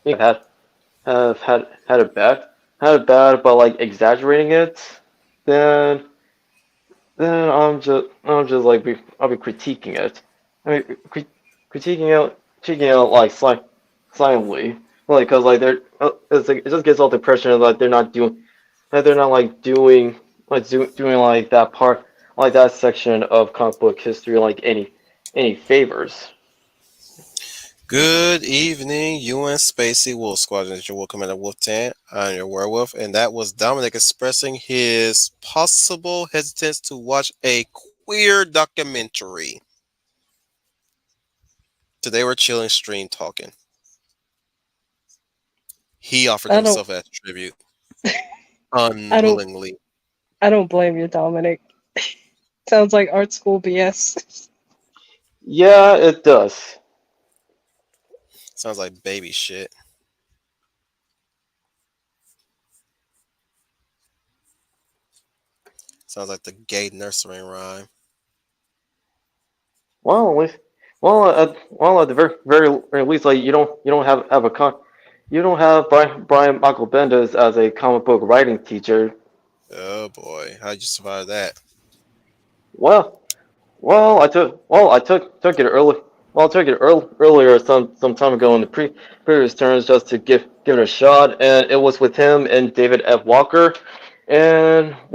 have had it bad, but like exaggerating it, then I'm just like I'll be critiquing it. I mean, critiquing it like silently, like because like it's like it just gives off the impression of like they're not like doing like that part, like that section of comic book history like any favors. Good evening, UN Spacey Wolf Squadron. It's your Wolf Commander Wolf Tan. I'm your werewolf, and that was Dominic expressing his possible hesitance to watch a queer documentary. Today we're chilling, stream talking. He offered I don't himself as tribute I don't unwillingly. I don't blame you, Dominic. Sounds like art school BS. Yeah, it does. Sounds like baby shit. Sounds like the gay nursery rhyme. Well, at least, at the very least, like you don't have you don't have Brian Michael Bendis as a comic book writing teacher. Oh boy, how'd you survive that? Well, I took it early. Well, I took it earlier some time ago in the previous turns just to give it a shot, and it was with him and David F. Walker, and I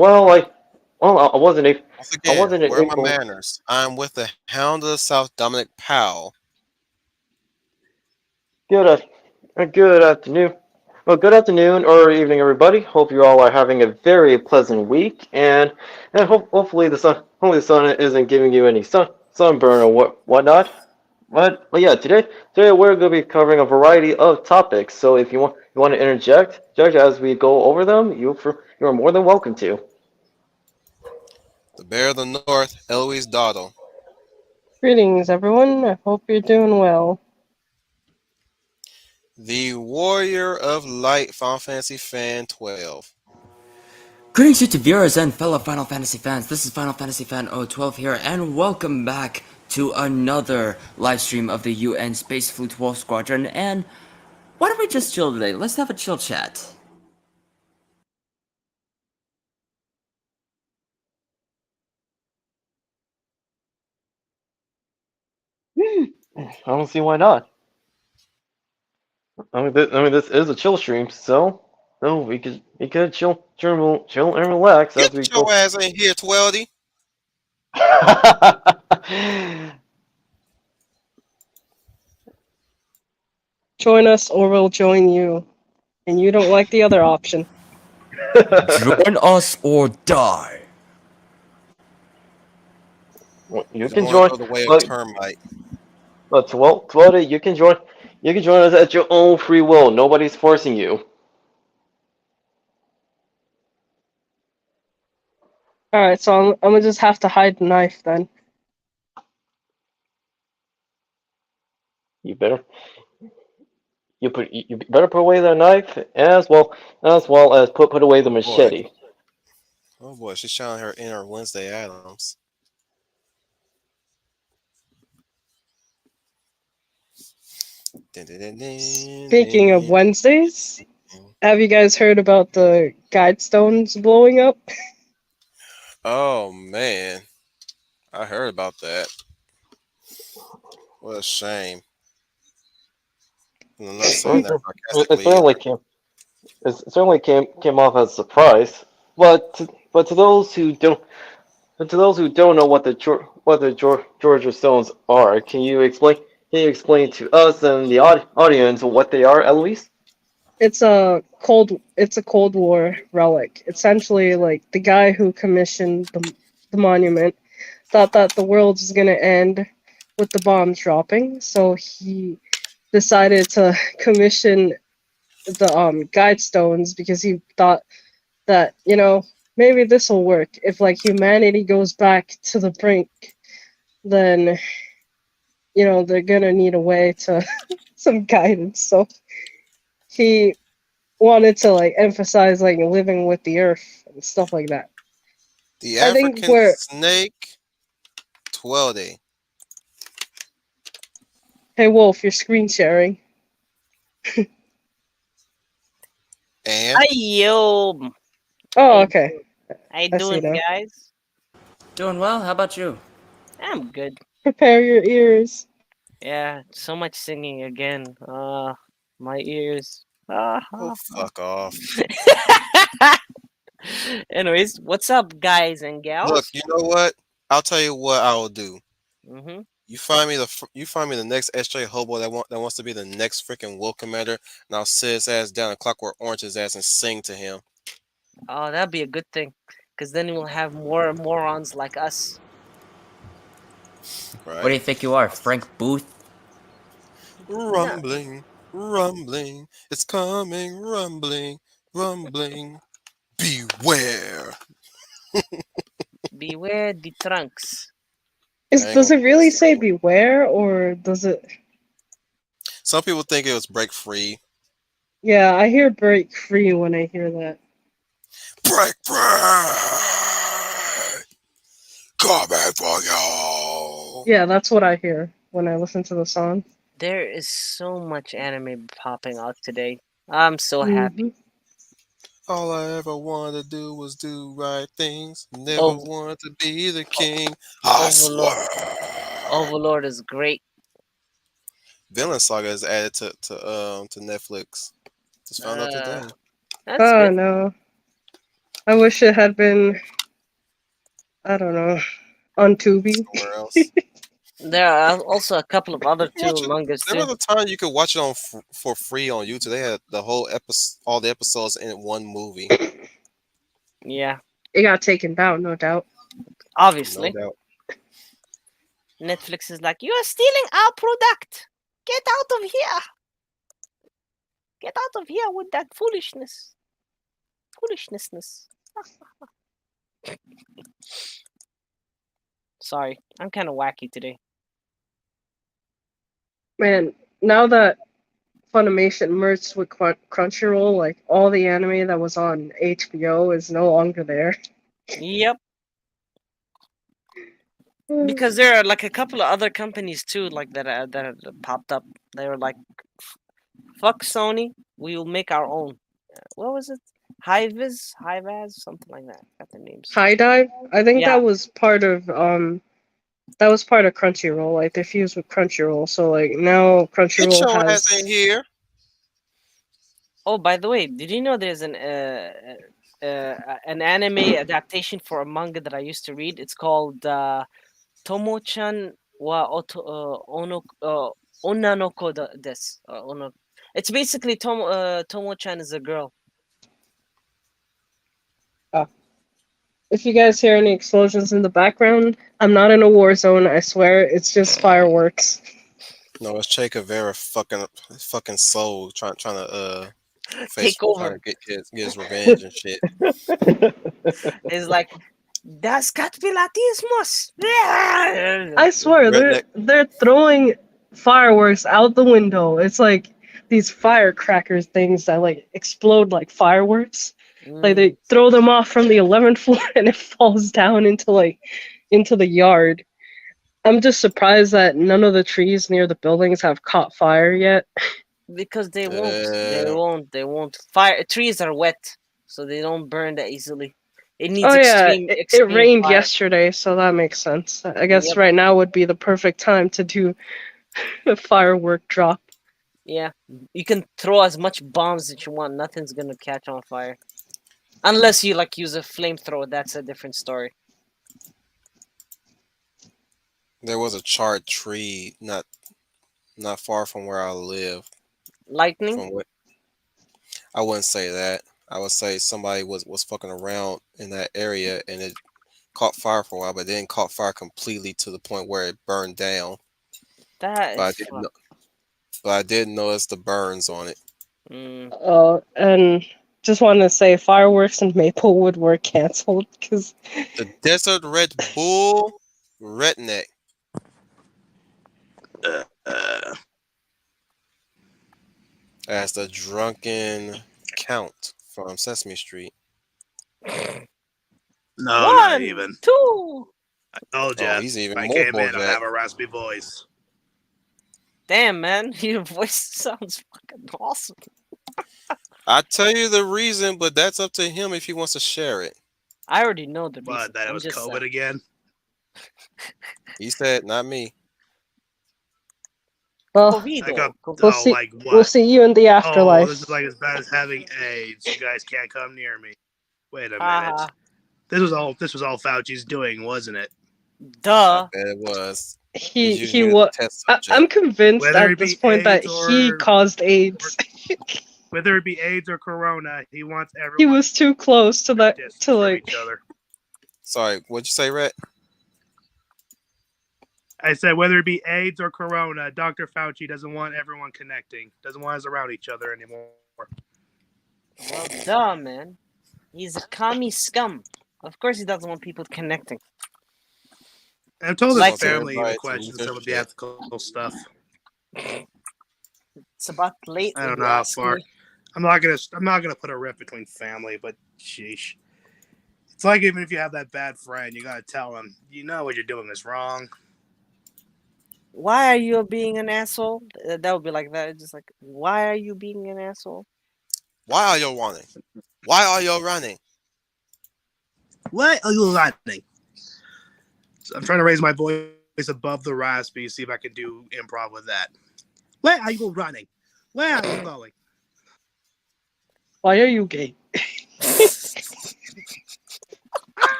wasn't Once I again, wasn't where are my able. manners? I'm with the Hound of the South, Dominic Powell. Good, good afternoon. Well, good afternoon or evening, everybody. Hope you all are having a very pleasant week, and hopefully the sun isn't giving you any sunburn or whatnot. But yeah, today we're going to be covering a variety of topics. So if you want to interject, Judge, as we go over them, you are more than welcome to. The Bear of the North, Eloise Dottle. Greetings, everyone. I hope you're doing well. The Warrior of Light, Final Fantasy Fan 12. Greetings to viewers and fellow Final Fantasy fans. This is Final Fantasy Fan 012 here, and welcome back to another live stream of the UN Space Fleet Wolf Squadron. And why don't we just chill today? Let's have a chill chat. I don't see why not. This is a chill stream, so we could chill and relax Get as we your go. ass in here, Tweldy. Join us or we'll join you. And you don't like the other option. Join us or die. You He's can going to join, go the way of but termite. you can join us at your own free will. Nobody's forcing you. Alright, so I'm gonna just have to hide the knife then. You better you better put away that knife as well as put away the Oh boy. machete. Oh boy, she's showing her inner Wednesday Adams. Dun, dun, dun, dun, Speaking of dun, Wednesdays, dun. have you guys heard about the guidestones blowing up? Oh man, I heard about that. What a shame. And I'm not saying Well, that it sarcastically certainly either. came off as a surprise. But to those who don't know what the Georgia Stones are, can you explain to us and the audience what they are at least? It's a Cold War relic. Essentially, like the guy who commissioned the monument thought that the world was gonna end with the bombs dropping, so he decided to commission the guide stones because he thought that maybe this will work if like humanity goes back to the brink, then they're gonna need a way to some guidance. So he wanted to like emphasize like living with the earth and stuff like that. The I think African we're snake, Tweldy. Hey Wolf, you're screen sharing. And Ayo! Oh, okay. How you I see doing, now. guys? Doing well. How about you? I'm good. Prepare your ears. Yeah, so much singing again. My ears. oh, fuck off. Anyways, what's up, guys and Look, gals? you know what? I'll tell you what I will do. Mm-hmm. You find me the next SJ hobo that wants to be the next freaking Wolf Commander, and I'll sit his ass down and Clockwork Orange his ass and sing to him. Oh, that'd be a good thing, because then we'll have more morons like us. Right? What do you think you are, Frank Booth? Rumbling, rumbling, it's coming, rumbling, rumbling. Beware. Beware the trunks. I ain't Does gonna it really do say it. beware, or does it? Some people think it was break free. Yeah, I hear break free when I hear that. Break free! Coming for you! Yeah, that's what I hear when I listen to the song. There is so much anime popping out today. I'm so happy. Mhm. All I ever wanted to do was do right things. Never Ov- wanted to be the king. I Overlord. swear. Overlord is great. Villain Saga is added to Netflix. Just found out Uh, today. that's Oh good. no. I wish it had been, I don't know, on Tubi. Somewhere else. There are also a couple of other You watch two it. mangas There too. was a time you could watch it on for free on YouTube. They had the whole episode, all the episodes in one movie. Yeah, It got taken down, no doubt. No obviously. doubt. Netflix is like, you are stealing our product. Get out of here. Get out of here with that foolishness. Foolishnessness. Sorry, I'm kind of wacky today. Man, now that Funimation merged with Crunchyroll, like all the anime that was on HBO is no longer there. Yep. Because there are like a couple of other companies too, like that popped up. They were like, "Fuck Sony, we will make our own." What was it? Hivez, something like that. Got the names. High Dive, I think Yeah. that was part of Crunchyroll. Like they fused with Crunchyroll, so like now Get Crunchyroll your ass in has. here. Oh, by the way, did you know there's an anime adaptation for a manga that I used to read? It's called Tomo-chan wa Onnanoko desu. It's basically Tomo-chan is a girl. If you guys hear any explosions in the background, I'm not in a war zone. I swear, it's just fireworks. No, it's Che Guevara fucking soul trying to Take over. trying to get his revenge and shit. It's like Das Catpilatismus. I swear, Redneck. they're throwing fireworks out the window. It's like these firecracker things that like explode like fireworks. Like they throw them off from the 11th floor and it falls down into the yard. I'm just surprised that none of the trees near the buildings have caught fire yet. Because they won't. Fire trees are wet, so they don't burn that easily. It needs Oh yeah, extreme it rained fire. yesterday, so that makes sense. I guess Yep. right now would be the perfect time to do a firework drop. Yeah, you can throw as much bombs that you want. Nothing's gonna catch on fire, unless you like use a flamethrower. That's a different story. There was a charred tree not far from where I live. Lightning. From what I wouldn't say that. I would say somebody was fucking around in that area and it caught fire for a while, but then caught fire completely to the point where it burned down. That But I is didn't fuck. know, but I did notice the burns on it. And just wanted to say fireworks in Maplewood were canceled because The Desert Red Bull redneck. As the drunken count from Sesame Street. No, One, not even. 2. I told you. Oh, he's even I more came in, I Bojack. have a raspy voice. Damn, man, your voice sounds fucking awesome. I tell you the reason, but that's up to him if he wants to share it. I already know the reason. What? That it I'm was just COVID again? He said, not me. Well, I got. COVID. we'll Oh, see. like what? We'll see you in the Oh, afterlife. this is like as bad as having AIDS. You guys can't come near me. Wait a Haha. minute. This was all Fauci's doing, wasn't it? I Duh. bet it was. He He's he using you as was. a test I'm subject. convinced Whether at it this be point that AIDS he or- caused AIDS. Whether it be AIDS or Corona, he wants everyone He was too close to that distance to from like. each other. Sorry, what'd you say, Rhett? I said whether it be AIDS or Corona, Dr. Fauci doesn't want everyone connecting. Doesn't want us around each other anymore. Well, duh, man. He's a commie scum. Of course, he doesn't want people connecting. I've told Like his family everybody the to questions lose some of the their ethical stuff. It's about late. I don't if know you how ask far. me. I'm not gonna put a rift between family, but sheesh. It's like even if you have that bad friend, you gotta tell him, you know what you're doing is wrong. Why are you being an asshole? That would be like that. Just like, why are you being an asshole? Why are you running? Why are you running? What are you running? So I'm trying to raise my voice above the raspy, see if I can do improv with that. Where are you running? Where are you going? Why are you gay?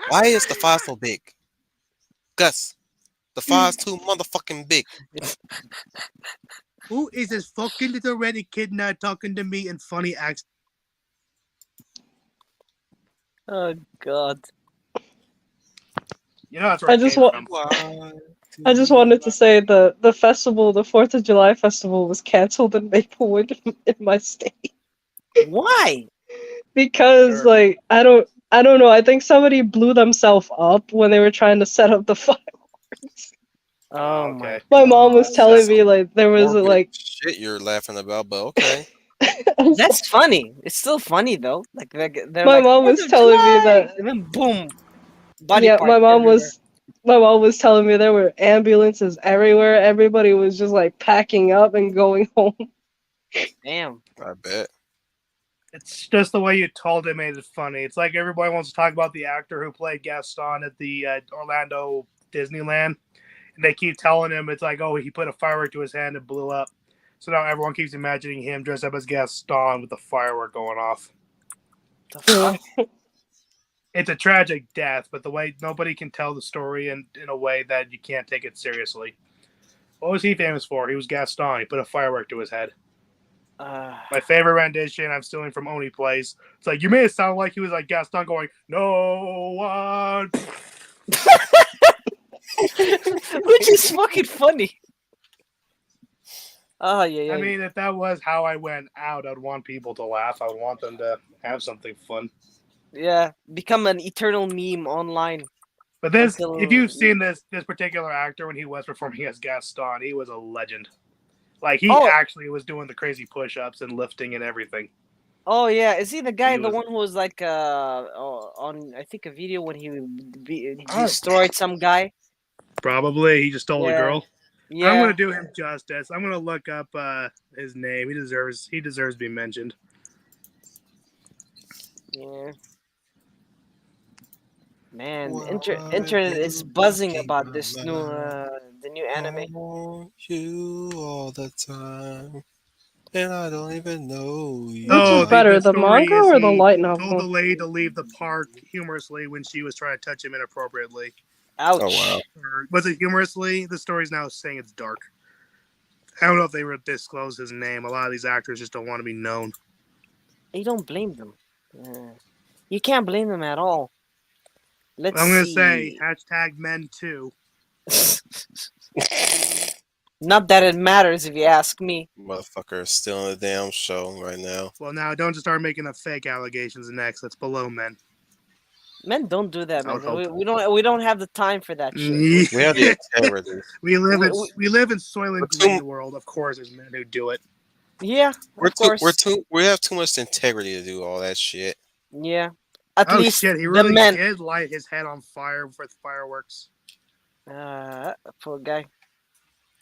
Why is the fire so big? Gus, the fire's too motherfucking big. Who is this fucking little reddy kid now talking to me in funny accents? Oh God. You know that's where I it just came wa- from. I just wanted to say the festival, the 4th of July festival, was canceled in Maplewood in my state Why? because Sure. like I don't know. I think somebody blew themselves up when they were trying to set up the fireworks. Oh Okay. My mom was God. telling me like there was Morbid like shit you're laughing about, but okay. That's funny. It's still funny though. Like they're my like, mom 4th was of telling me July! that And then boom, body yeah, parts everywhere. my mom was telling me there were ambulances everywhere. Everybody was just like packing up and going home. Damn. I bet. It's just the way you told it made it funny. It's like everybody wants to talk about the actor who played Gaston at the Orlando Disneyland. And they keep telling him it's like, oh, he put a firework to his hand and blew up. So now everyone keeps imagining him dressed up as Gaston with the firework going off. The fuck? It's a tragic death, but the way nobody can tell the story in a way that you can't take it seriously. What was he famous for? He was Gaston. He put a firework to his head. My favorite rendition I'm stealing from Oni Plays. It's like, you made it sound like he was like Gaston going, no one. Which is fucking funny. Oh yeah. I mean, if that was how I went out, I'd want people to laugh. I would want them to have something fun. Yeah, become an eternal meme online. But this, Until- if you've seen this particular actor when he was performing as Gaston, he was a legend. Like he Oh. actually was doing the crazy push-ups and lifting and everything. Oh yeah, is he the guy, He the was- one who was like on I think a video when he destroyed some guy? Probably he just stole a Yeah. girl. Yeah. I'm gonna do him justice. I'm gonna look up his name. He deserves to be mentioned. Yeah. Man, internet is buzzing about this new the new anime. I want you all the time, and I don't even know you. Which is better, the story manga is or the he light told the novel? lady to leave the park humorously when she was trying to touch him inappropriately. Ouch. Oh wow. Or was it humorously? The story's now saying it's dark. I don't know if they would disclose his name. A lot of these actors just don't want to be known. You don't blame them. You can't blame them at all. Let's I'm gonna see. say #men too. Not that it matters if you ask me. Motherfucker is still in the damn show right now. Well, now don't just start making up fake allegations next. That's below men. Men don't do that, I would man. hope. We don't have the time for that shit. We have the integrity. we live in we- Soylent We're Green too- world. Of course, there's men who do it. Yeah, We're of course. we have too much integrity to do all that shit. Yeah. At Oh least shit! He the really men. did light his head on fire with fireworks. Poor guy.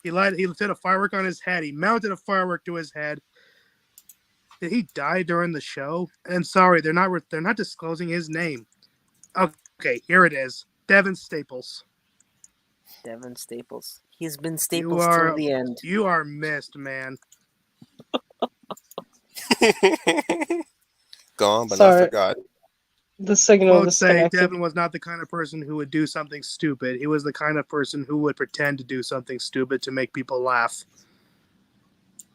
He lit a firework on his head. He mounted a firework to his head. Did he die during the show? And sorry, they're not disclosing his name. Okay, here it is. Devin Staples. Devin Staples. He's been You Staples till are the end. you are missed, man. Gone, but not Sorry. forgotten. The signal Quotes say disconnected. Devin was not the kind of person who would do something stupid. He was the kind of person who would pretend to do something stupid to make people laugh.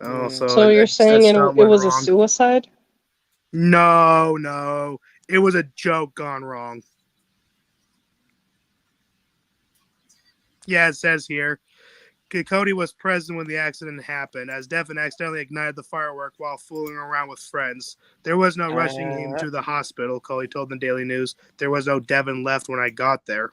Oh, So you're saying it was a suicide? No. It was a joke gone wrong. Yeah, it says here. Cody was present when the accident happened, as Devin accidentally ignited the firework while fooling around with friends. There was no rushing him to the hospital, Cody told the Daily News. There was no Devin left when I got there.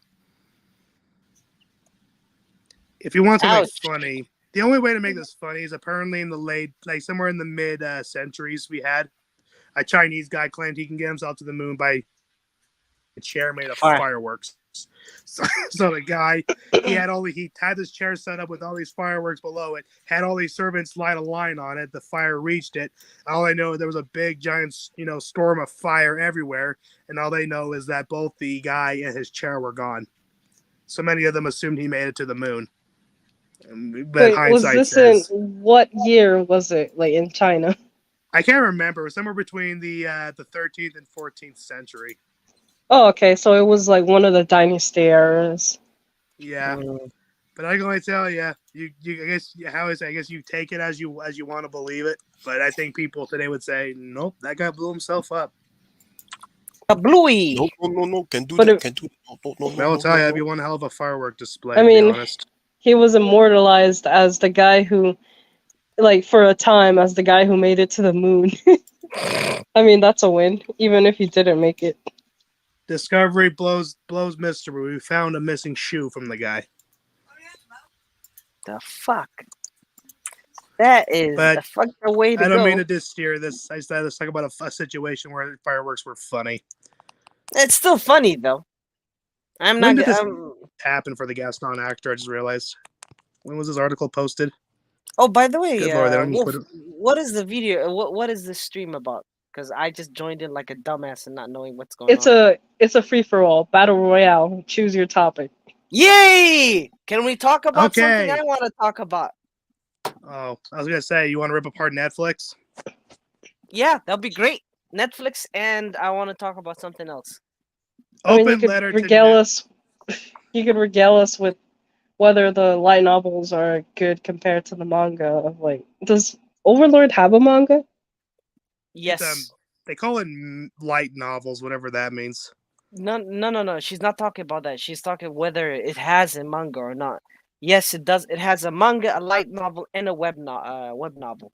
If you want something funny, the only way to make this funny is apparently in the late, like somewhere in the mid-centuries, we had a Chinese guy claimed he can get himself to the moon by a chair made of fireworks. So the guy, he had this chair set up with all these fireworks below it, had all these servants light a line on it. The fire reached it. All I know, there was a big giant, storm of fire everywhere, and all they know is that both the guy and his chair were gone. So many of them assumed he made it to the moon. But Wait, was this in what year was it? Like in China? I can't remember. It was somewhere between the 13th and 14th century. Oh, okay. So it was like one of the dynasty eras. Yeah, but I can only tell you, I guess you take it as you want to believe it. But I think people today would say, nope, that guy blew himself up. A bluey. No. Can do that. No. I'll tell you, that'd be one hell of a firework display. I mean, to be honest. He was immortalized as the guy who, like, for a time, as the guy who made it to the moon. I mean, that's a win, even if he didn't make it. Discovery blows mystery. We found a missing shoe from the guy. The fuck? That is the fucking way to go. I don't mean to steer this. I said let's talk about a situation where fireworks were funny. It's still funny though. I'm when not. Did this happen for the Gaston actor? I just realized. When was this article posted? Oh, by the way, Good Lord, Wolf, what is the video? What is this stream about? Because I just joined in like a dumbass and not knowing what's going on. It's a free for all battle royale. Choose your topic. Yay! Can we talk about something I want to talk about? Oh, I was gonna say, you want to rip apart Netflix? Yeah, that'd be great. Netflix, and I want to talk about something else. Open letter to you could regale us with whether the light novels are good compared to the manga. Like, does Overlord have a manga? Yes. They call it light novels, whatever that means. No. She's not talking about that. She's talking whether it has a manga or not. Yes, it does. It has a manga, a light novel, and a web novel.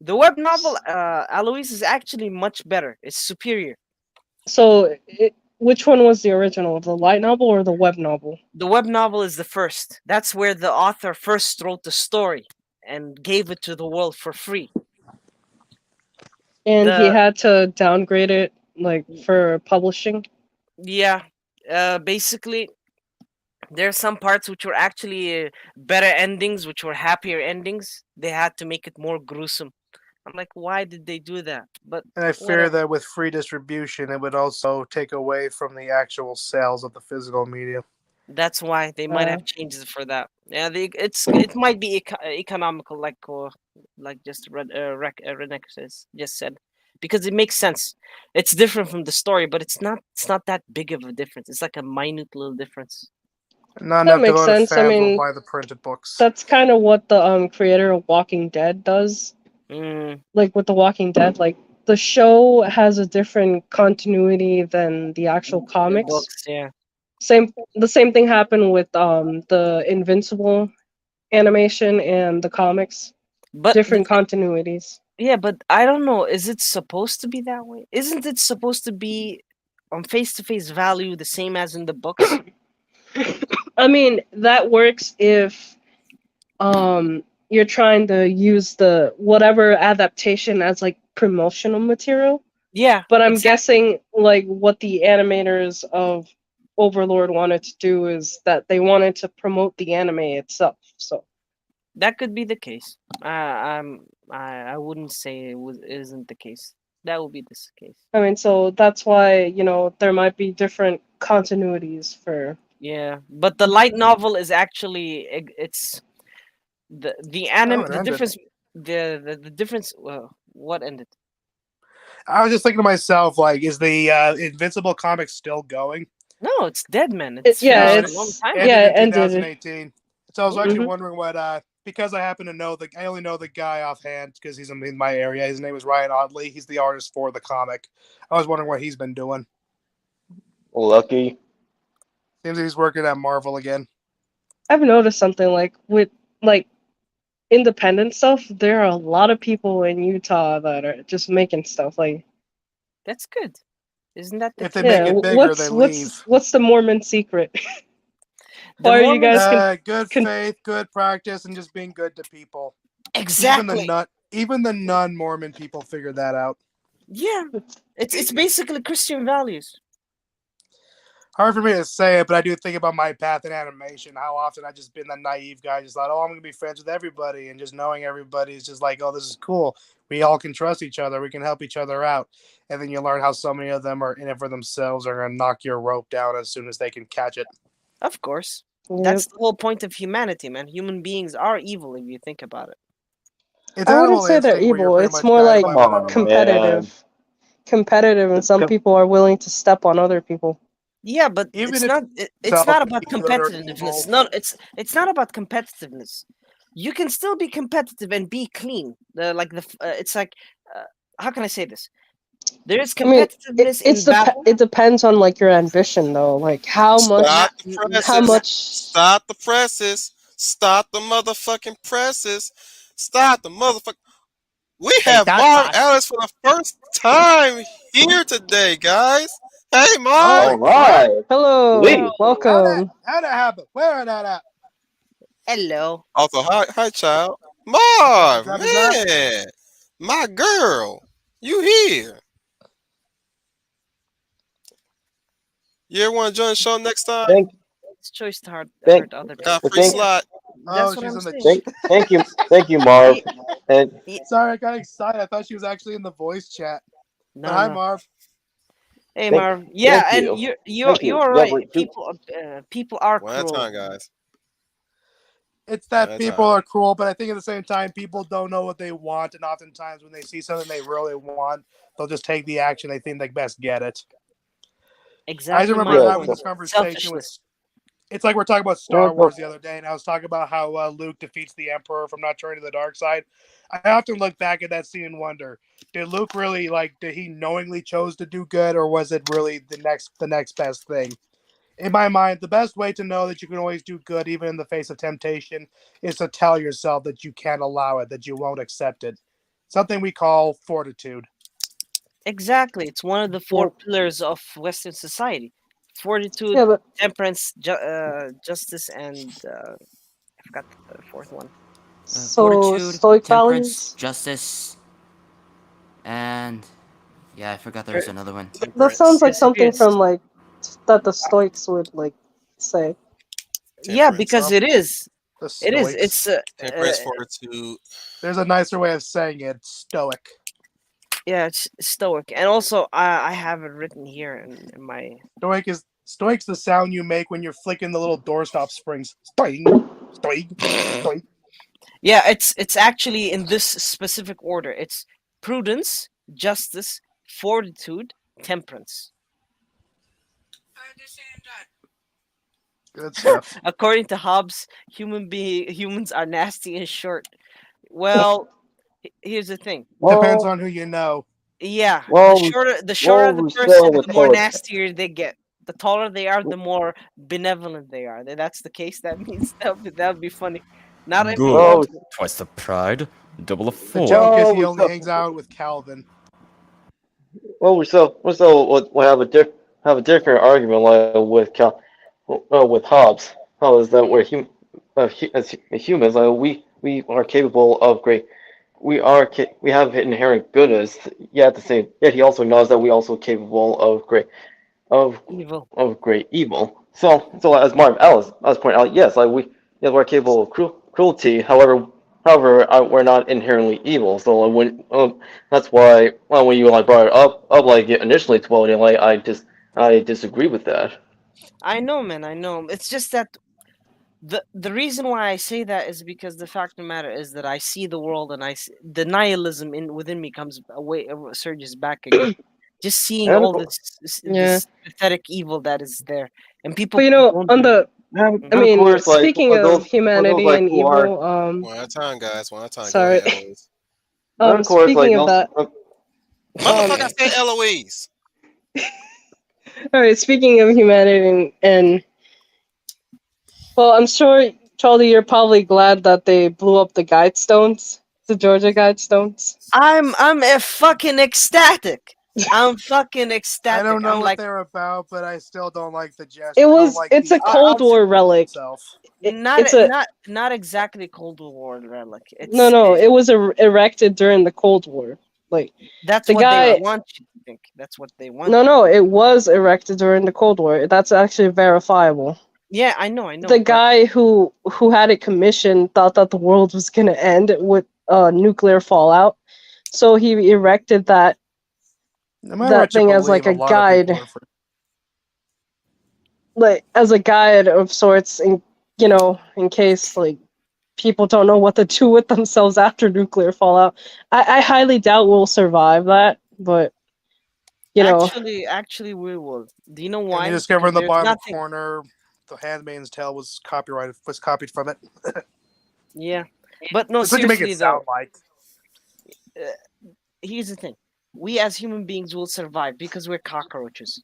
The web novel, Alois, is actually much better. It's superior. So, which one was the original? The light novel or the web novel? The web novel is the first. That's where the author first wrote the story and gave it to the world for free. And he had to downgrade it, like, for publishing? Yeah. Basically, there are some parts which were actually better endings, which were happier endings. They had to make it more gruesome. I'm like, why did they do that? But and I fear that with free distribution, it would also take away from the actual sales of the physical media. That's why they might have changes for that. Yeah, it might be economical, like just Renek just said, because it makes sense. It's different from the story, but it's not that big of a difference. It's like a minute little difference. Not enough to go to fans will buy the printed books. That's kind of what the creator of Walking Dead does. Like with The Walking Dead, like the show has a different continuity than the actual comics. The books, yeah. The same thing happened with the Invincible animation and the comics. But different continuities. Yeah, but I don't know. Is it supposed to be that way? Isn't it supposed to be on face-to-face value the same as in the books? I mean, that works if you're trying to use the whatever adaptation as like promotional material. Yeah. But I'm guessing like what the animators of Overlord wanted to do is that they wanted to promote the anime itself. So that could be the case. I wouldn't say isn't the case. That would be the case. I mean, so that's why, there might be different continuities for. Yeah, but the light novel is actually it's the anime. it The ended. difference. The difference. Well, what ended? I was just thinking to myself, like, is the Invincible comic still going? No, it's dead, man. It- yeah, finished a long it's- time Ended ago. yeah, in it ended. 2018. So I was actually Mhm. wondering what, because I happen to know I only know the guy offhand because he's in my area. His name is Ryan Audley. He's the artist for the comic. I was wondering what he's been doing. Lucky. Seems he's working at Marvel again. I've noticed something like with like independent stuff. There are a lot of people in Utah that are just making stuff. Like, That's good. Isn't that the If they case? make it bigger, they leave. what's the Mormon secret? The Why are you Mormons- guys Good con- faith, good practice, and just being good to people. exactly. Even the non-Mormon people figured that out. Yeah, it's basically Christian values. Hard for me to say it, but I do think about my path in animation. How often I just been that naive guy, just thought, "Oh, I'm gonna be friends with everybody," and just knowing everybody is just like, "Oh, this is cool. We all can trust each other. We can help each other out." And then you learn how so many of them are in it for themselves, are gonna knock your rope down as soon as they can catch it. Of course. Yep. That's the whole point of humanity, man. Human beings are evil if you think about it. It's I wouldn't animal say they're instinct where you're evil. pretty It's much more guided like by Come on, whatever- competitive. Competitive, and some Com- people are willing to step on other people. Yeah, but Even it's if not. It's self not about good or competitiveness. evil. No, it's not about competitiveness. You can still be competitive and be clean. It's like, how can I say this? There is I mean, competitiveness in battle. it depends on like your ambition though. Like how much Stop the presses. how much Stop the presses. Stop the motherfucking presses. Stop the motherfucking. We have that's Marv hot. Ellis for the first time here today, guys. Hey, All Marv. right. Hello, Sweet. welcome. How'd that happen? Where did that happen? Hello. Also, hi, child. Marv, What's up? man, my girl, you here? You ever want to join the show next time? Thank, It's choice to hurt Thank- other people. Got a Well, free thank- slot. Oh, That's what she's I'm in the saying. thank you, Marv. And Sorry, I got excited. I thought she was actually in the voice chat. No, But hi, no. Marv. Hey, Thank- Marv. Yeah, thank and you. you're Thank you. you're Yeah, right. we're- People are One at a cruel. time, guys. It's that One at a people time. are cruel, but I think at the same time, people don't know what they want, and oftentimes when they see something they really want, they'll just take the action they think they best get it. Exactly. I just remember Yeah, having so- this conversation with. Selfishness. It's like we're talking about Star Yeah, Wars the other day, and I was talking about how Luke defeats the Emperor from not turning to the dark side. I often look back at that scene and wonder: did Luke really Did he knowingly chose to do good, or was it really the next best thing? In my mind, the best way to know that you can always do good, even in the face of temptation, is to tell yourself that you can't allow it, that you won't accept it. Something we call fortitude. Exactly. It's one of the four pillars of Western society: fortitude, Yeah, but temperance, justice, and I forgot the fourth one. so Fortitude, stoic temperance, values. justice, and yeah, I forgot there was another one. That sounds like something Perseverance. from like that the Stoics would like say. Yeah, Temperance. because it is. The It is. Stoics. It's Temperance, fortitude. There's a nicer way of saying it. Stoic. yeah, it's stoic, and also I have it written here in my. Stoic's the sound you make when you're flicking the little doorstop springs. Stoing, stoing, stoing. Yeah, it's actually in this specific order. It's prudence, justice, fortitude, temperance. Good stuff. According to Hobbes, humans are nasty and short. Well, here's the thing. Depends on who you know. Yeah, Well, the shorter the Rousseau person, was the more called- nastier they get. The taller they are, the more benevolent they are. If that's the case, that means that'd be funny. Not Good. everyone. Well, Twice the pride, double the The four. joke is he Oh, only so- hangs out with Calvin. well, we'll have a different argument like with Hobbes. How is that we're as humans, we are capable of great. We have inherent goodness. Yet he also knows that we also capable of Evil. great evil. So as Marv Ellis pointed out, yes, we're capable of cruelty. However, However, we're not inherently evil, so that's why when you like brought it up like initially, 12, like I disagree with that. I know, man. I know. It's just that the reason why I say that is because the fact of the matter is that I see the world, and the nihilism within me comes away, surges back again. Just seeing And all this pathetic evil that is there, and people But don't on the, and I of mean, course, like speaking of humanity like and who are, evil, One at a time, guys. One at a time. sorry. Go ahead, Eloise. and of course, like Speaking of that, Motherfucker, I said Eloise. all right. Speaking of humanity and well, I'm sure, Charlie, you're probably glad that they blew up the Guidestones, the Georgia Guidestones. I'm fucking ecstatic. I'm fucking ecstatic. I don't know I'm what like, they're about, but I still don't like the gesture. It I don't was. like It's the a Cold idea War relic. itself. not not exactly Cold War relic. No. It was erected during the Cold War. Like That's the what guy. they want you to think. That's what they want. No. It was erected during the Cold War. That's actually verifiable. Yeah, I know. The guy who had it commissioned thought that the world was gonna end with nuclear fallout, so he erected that thing as like a guide, like as a guide of sorts, in case like people don't know what to do with themselves after nuclear fallout. I highly doubt we'll survive that, but Actually, we will. Do you know why? And you discover in the Because bottom there's nothing. corner, the Handmaid's Tale was copied from it. Yeah, but no, That's what you make seriously it sound though. like. Here's the thing: we as human beings will survive because we're cockroaches.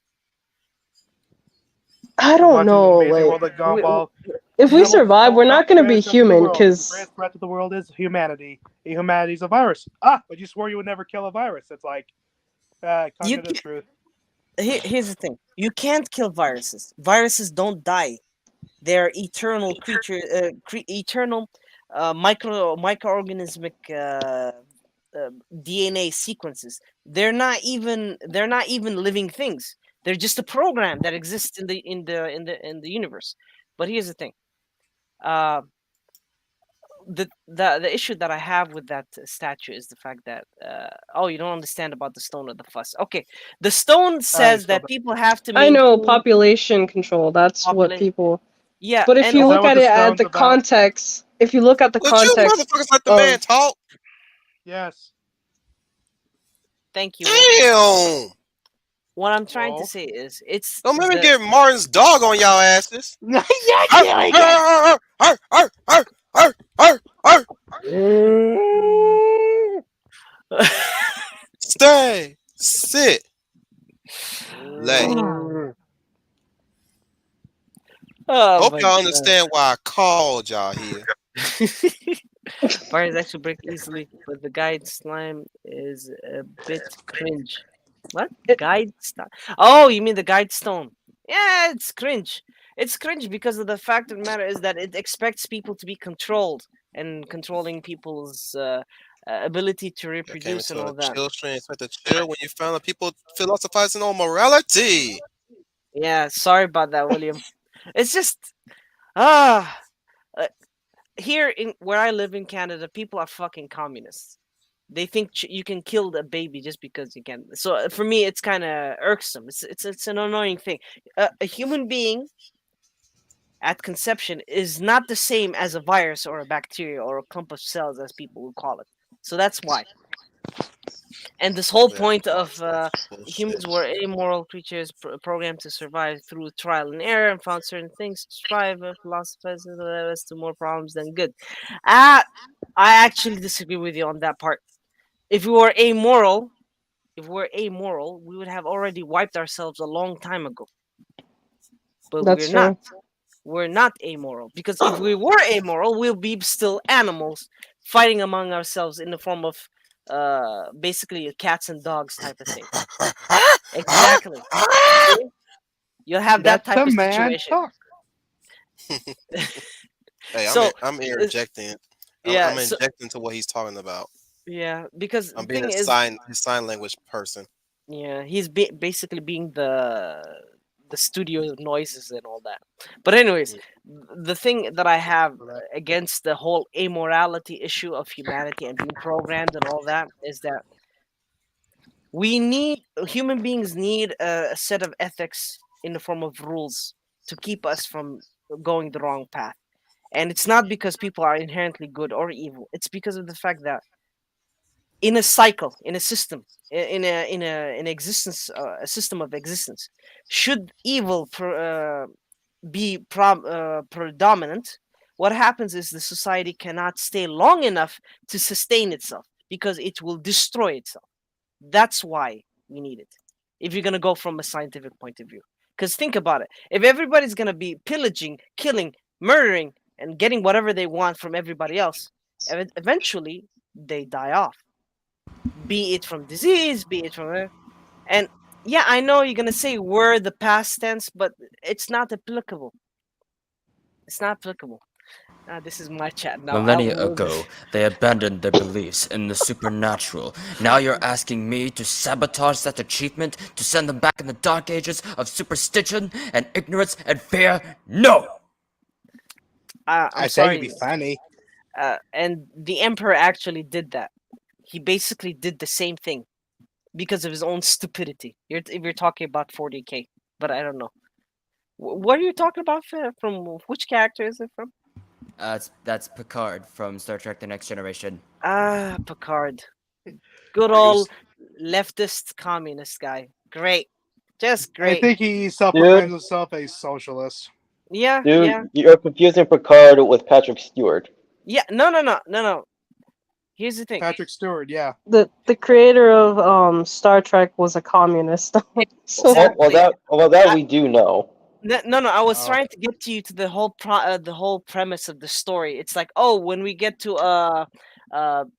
I don't know. If we survive, we're not going to be human because the greatest threat to the world is humanity. Humanity's a virus. But you swore you would never kill a virus. It's like cognitive truth. Here's the thing: you can't kill viruses. Viruses don't die. They're eternal creature, eternal microorganismic DNA sequences. They're not even living things. They're just a program that exists in the universe. But here's the thing: the issue that I have with that statue is the fact that you don't understand about the stone of the fuss. Okay, the stone says that people have to. I know population control. That's what people. Yeah, but if you look at it at the context, if you look at the context, you motherfuckers let the man talk? Yes. Thank you. Damn. What I'm trying to say is, it's don't let me get Martin's dog on y'all asses. Stay, sit, lay. Hope y'all understand why I called y'all here. Fires actually break easily, but the guide slime is a bit cringe. What? Guide stone? Oh, you mean the guide stone? Yeah, it's cringe. It's cringe because of the fact of the matter is that it expects people to be controlled and controlling people's ability to reproduce and all that. Expect to chill when you found that people philosophizing on morality. Yeah, sorry about that, William. It's just here in where I live in Canada, people are fucking communists. They think you can kill a baby just because you can. So for me, it's kind of irksome. It's an annoying thing. A human being at conception is not the same as a virus or a bacteria or a clump of cells, as people would call it. So that's why. And this whole point of humans were amoral creatures programmed to survive through trial and error and found certain things to strive and philosophize us to more problems than good. I actually disagree with you on that part. If we were amoral, we would have already wiped ourselves a long time ago. But we're not. We're not amoral, because if we were amoral, we'll be still animals fighting among ourselves in the form of basically cats and dogs type of thing. Exactly. You'll have that type of situation. Hey, I'm interjecting. I'm injecting to what he's talking about. Yeah, because I'm being his sign language person. Yeah, he's basically being the the studio noises and all that. But anyways, the thing that I have against the whole amorality issue of humanity and being programmed and all that is that human beings need a set of ethics in the form of rules to keep us from going the wrong path. And it's not because people are inherently good or evil. It's because of the fact that in a cycle, in a system, in existence, a system of existence, should evil be predominant, what happens is the society cannot stay long enough to sustain itself because it will destroy itself. That's why we need it. If you're gonna go from a scientific point of view, because think about it: if everybody's gonna be pillaging, killing, murdering, and getting whatever they want from everybody else, eventually they die off. Be it from disease, be it from and yeah, I know you're gonna say we're the past tense, but it's not applicable. It's not applicable. This is my chat now. Millennia ago, they abandoned their beliefs in the supernatural. Now you're asking me to sabotage that achievement, to send them back in the dark ages of superstition and ignorance and fear? No! I'm think sorry. it'd be funny. And the Emperor actually did that. He basically did the same thing because of his own stupidity. If you're talking about 40K, but I don't know. What are you talking about? From which character is it from? That's Picard from Star Trek: The Next Generation. Ah, Picard. Good old leftist communist guy. Great. Just great. I think he self-proclaims himself a socialist. Yeah, Dude, yeah. you're confusing Picard with Patrick Stewart. Yeah, no. Here's the thing. Patrick Stewart, yeah. The creator of Star Trek was a communist. So Exactly. That we do know. No. I was Oh. trying to get to you to the whole premise of the story. It's like, oh, when we get to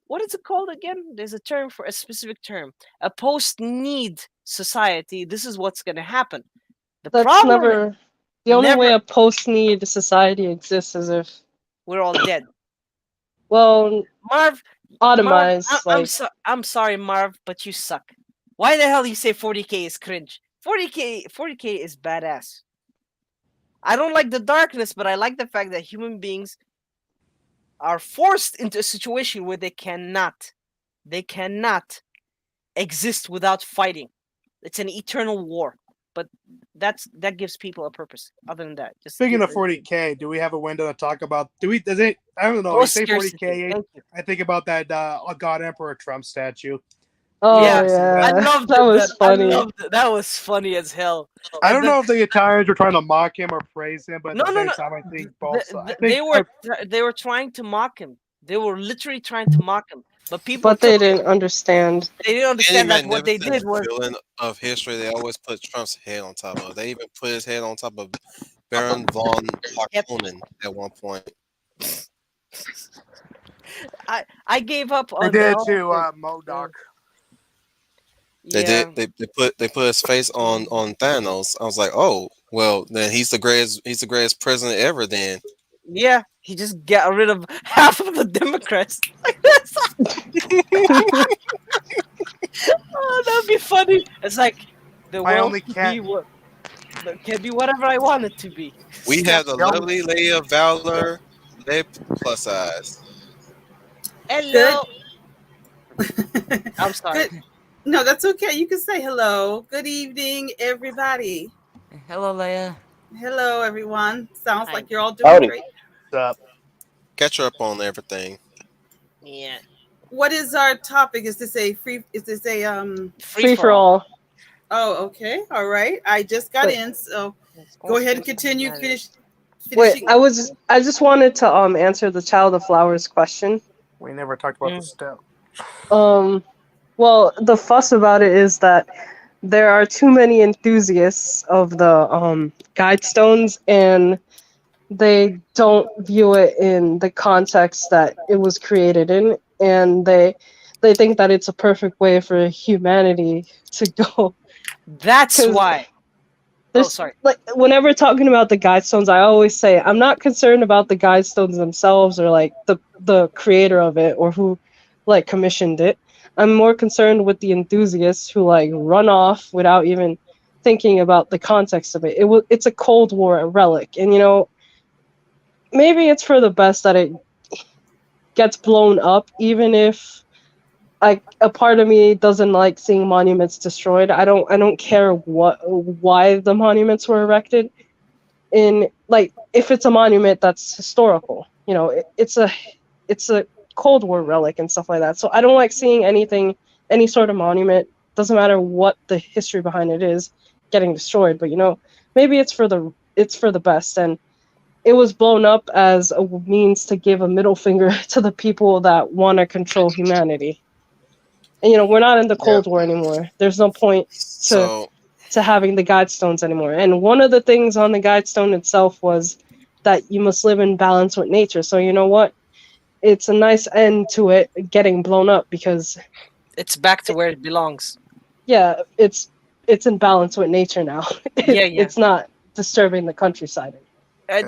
what is it called again? There's a term for a specific term. A post-need society. This is what's going to happen. The that's problem never the only way a post-need society exists is if we're all dead. Well, Marv, automized. I'm sorry, Marv, but you suck. Why the hell you say 40K is cringe? 40K is badass. I don't like the darkness, but I like the fact that human beings are forced into a situation where they cannot exist without fighting. It's an eternal war, but that gives people a purpose. Other than that, just Speaking of 40K, do we have a window to talk about? Does it? I don't know. You say 40K. I think about that God Emperor Trump statue. Oh Yeah, yeah, I loved that was funny. That was funny as hell. I don't know if the Italians were trying to mock him or praise him, but at the same time, I think both. They were trying to mock him. They were literally trying to mock him, but they didn't understand. They didn't understand that what they did was villain of history. They always put Trump's head on top of. They even put his head on top of Baron von Harkonnen at one point. I gave up on. They did too, MODOK. They did. They put his face on Thanos. I was like, oh, well, then he's the greatest president ever. Then yeah, he just got rid of half of the Democrats. Oh, that'd be funny. It's like the world can be whatever I want it to be. We have the lovely Leia Valor, they plus size. Hello. I'm sorry. Good. No, that's okay. You can say hello. Good evening, everybody. Hello, Leia. Hello, everyone. Sounds like you're all doing great. What's up? Catch her up on everything. Yeah. What is our topic? Is this a free for all? Oh, okay. All right. I just got in, so go ahead and continue. Wait, I just wanted to answer the Child of Flowers question. We never talked about the step. Well, the fuss about it is that there are too many enthusiasts of the guide stones, and they don't view it in the context that it was created in, and they think that it's a perfect way for humanity to go. That's why. Sorry. Like whenever talking about the guide stones, I always say I'm not concerned about the guide stones themselves or like the creator of it or who like commissioned it. I'm more concerned with the enthusiasts who like run off without even thinking about the context of it. It's a Cold War relic, and maybe it's for the best that it gets blown up, even if a part of me doesn't like seeing monuments destroyed. I don't care why the monuments were erected. If it's a monument that's historical, it's a Cold War relic and stuff like that. So I don't like seeing any sort of monument, doesn't matter what the history behind it is, getting destroyed. But maybe it's for the best, and it was blown up as a means to give a middle finger to the people that want to control humanity. And we're not in the Cold War anymore. There's no point to having the Guidestones anymore. And one of the things on the Guidestone itself was that you must live in balance with nature. So you know what? It's a nice end to it getting blown up, because it's back to where it belongs. Yeah, it's in balance with nature now. Yeah. It's not disturbing the countryside.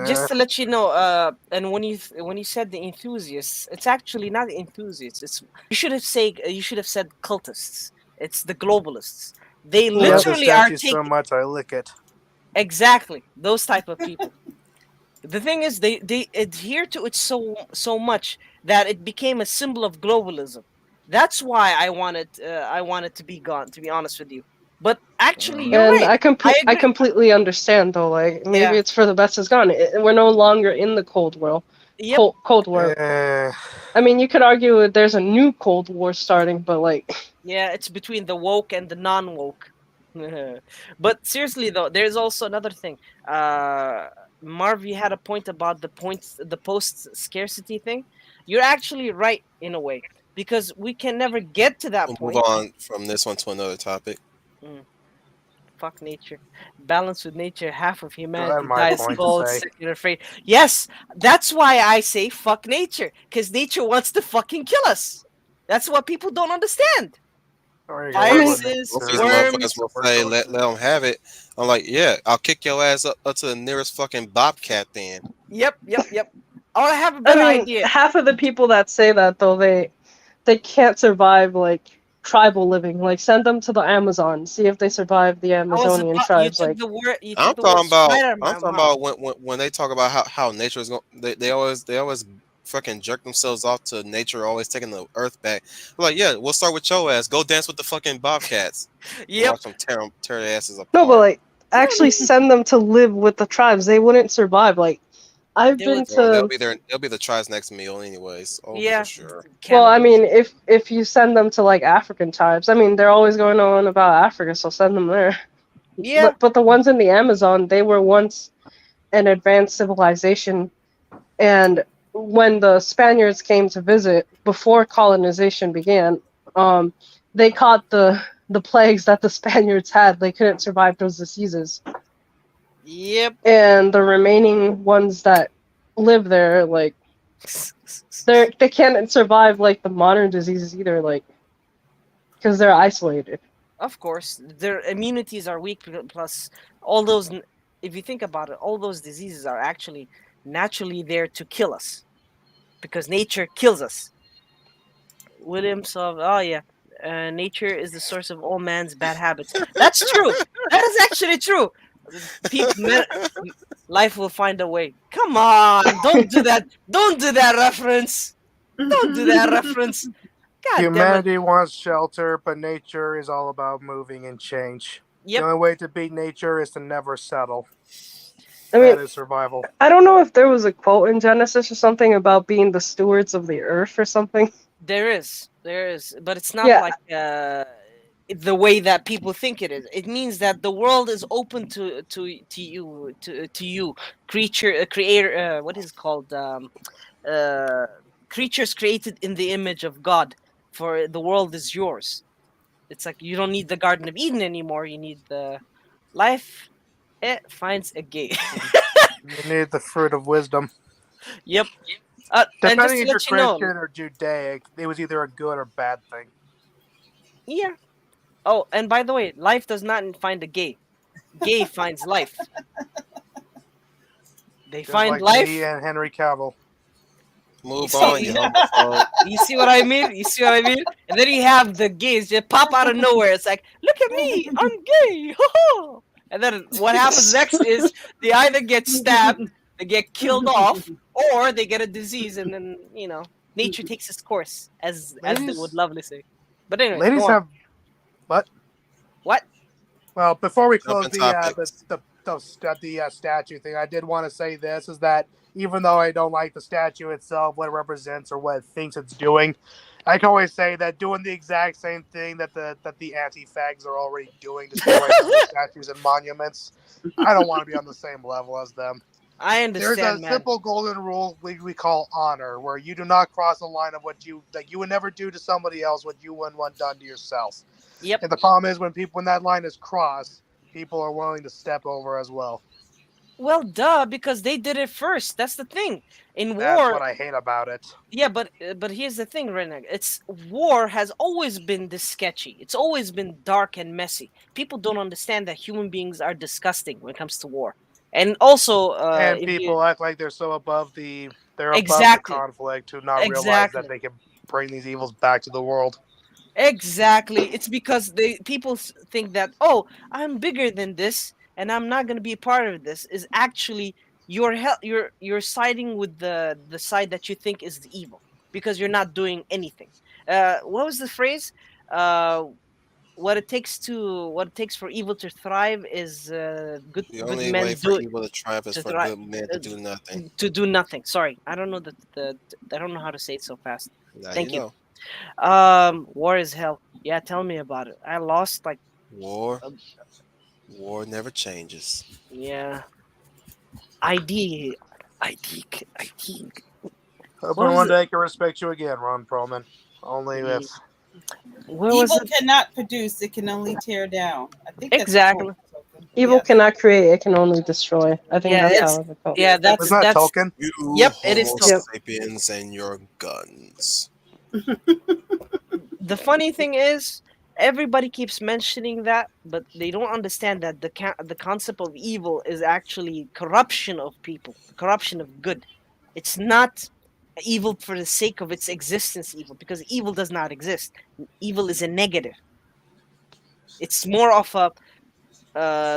Just to let you know, and when you said the enthusiasts, it's actually not enthusiasts. You should have said cultists. It's the globalists. They literally are taking so much I lick it. Exactly those type of people. The thing is, they adhere to it so much that it became a symbol of globalism. That's why I wanted to be gone. To be honest with you. But actually, you're right. I completely understand, though. Like, maybe it's for the best it's gone. We're no longer in the Cold War. Yep. Cold War. I mean, you could argue that there's a new Cold War starting, but yeah, it's between the woke and the non-woke. But seriously, though, there's also another thing. Marv, you had a point about the post-scarcity thing. You're actually right in a way, because we can never get to that point. Move on from this one to another topic. Fuck nature. Balance with nature. Half of humanity dies cold, sick, and afraid. Yes, that's why I say fuck nature. Because nature wants to fucking kill us. That's what people don't understand. Viruses, worms. Will say, let them have it. I'm like, yeah, I'll kick your ass up to the nearest fucking bobcat then. Yep. Oh, I have a better idea. Half of the people that say that, though, they can't survive, tribal living. Send them to the Amazon, see if they survive the Amazonian tribes. I'm talking about when they talk about how nature is going. They always fucking jerk themselves off to nature, always taking the earth back. I'm like, yeah, we'll start with your ass. Go dance with the fucking bobcats. Yep. Watch them tear their asses apart. No, but actually send them to live with the tribes. They wouldn't survive. I've been to. They'll be the tribe's next meal, anyways. Oh, yeah, for sure. Well, I mean, if you send them to African tribes, I mean, they're always going on about Africa, so send them there. Yeah. But the ones in the Amazon, they were once an advanced civilization, and when the Spaniards came to visit, before colonization began, they caught the plagues that the Spaniards had. They couldn't survive those diseases. Yep. And the remaining ones that live there, they can't survive the modern diseases either, because they're isolated. Of course, their immunities are weak. Plus, all those, if you think about it, all those diseases are actually naturally there to kill us, because nature kills us. Nature is the source of all man's bad habits. That's true. That is actually true. Life will find a way. Come on, don't do that. Don't do that reference. Don't do that reference. God Humanity wants shelter, but nature is all about moving and change. Yep. The only way to beat nature is to never settle. I mean, that is survival. I don't know if there was a quote in Genesis or something about being the stewards of the earth or something. There is, but it's not the way that people think it is. It means that the world is open to you, creator. What is it called? Creatures created in the image of God. For the world is yours. It's you don't need the Garden of Eden anymore. You need the life. It finds a gate. You need the fruit of wisdom. Yep. Depending if you're Christian or Judaic, it was either a good or bad thing. Yeah. Oh, and by the way, life does not find a gay. Gay finds life. They Just find like life. Me and Henry Cavill. Move on, you homophobe. You see what I mean? And then you have the gays just pop out of nowhere. It's look at me, I'm gay. And then what happens next is they either get stabbed, they get killed off, or they get a disease, and then nature takes its course, as they Ladies- would lovely say. But anyway, Ladies go on. have what? What? Well, before we close Jumping the statue thing, I did want to say this: is that even though I don't like the statue itself, what it represents or what it thinks it's doing, I can always say that doing the exact same thing that the anti-fags are already doing, destroying statues and monuments. I don't want to be on the same level as them. I There's understand, a man. simple golden rule we call honor, where you do not cross the line of what you would never do to somebody else what you wouldn't want done to yourself. Yep. And the problem is when that line is crossed, people are willing to step over as well. Well, duh, because they did it first. That's the thing. In That's war, what I hate about it. yeah, but here's the thing, Reneg. It's war has always been this sketchy. It's always been dark and messy. People don't understand that human beings are disgusting when it comes to war. And also, And if people act like they're so above the Exactly. conflict to not realize Exactly. that they can bring these evils back to the world. Exactly. It's because people think that, oh, I'm bigger than this and I'm not going to be a part of this. Is actually you're siding with the side that you think is the evil because you're not doing anything. What was the phrase? What it takes for evil to thrive is The good only men way do for evil to triumph is to for thrive- good men to do nothing. to do nothing. Sorry, I don't know I don't know how to say it so fast. Now Thank you. know. War is hell. Yeah, tell me about it. I lost War never changes. yeah. ID. Hope What was one it? day I can respect you again, Ron Perlman. Only if Where was Evil it? cannot produce; it can only tear down. I think that's Exactly. the quote. Evil Yes. cannot create; it can only destroy. I think Yeah, that's it's- how it's called. Yeah, was that's not Tolkien. You Yep, it is Homo Tolkien. sapiens and your guns. the funny thing is everybody keeps mentioning that, but they don't understand that the concept of evil is actually corruption of people, corruption of good. It's not evil for the sake of its existence, evil, because evil does not exist. Evil is a negative. It's more of a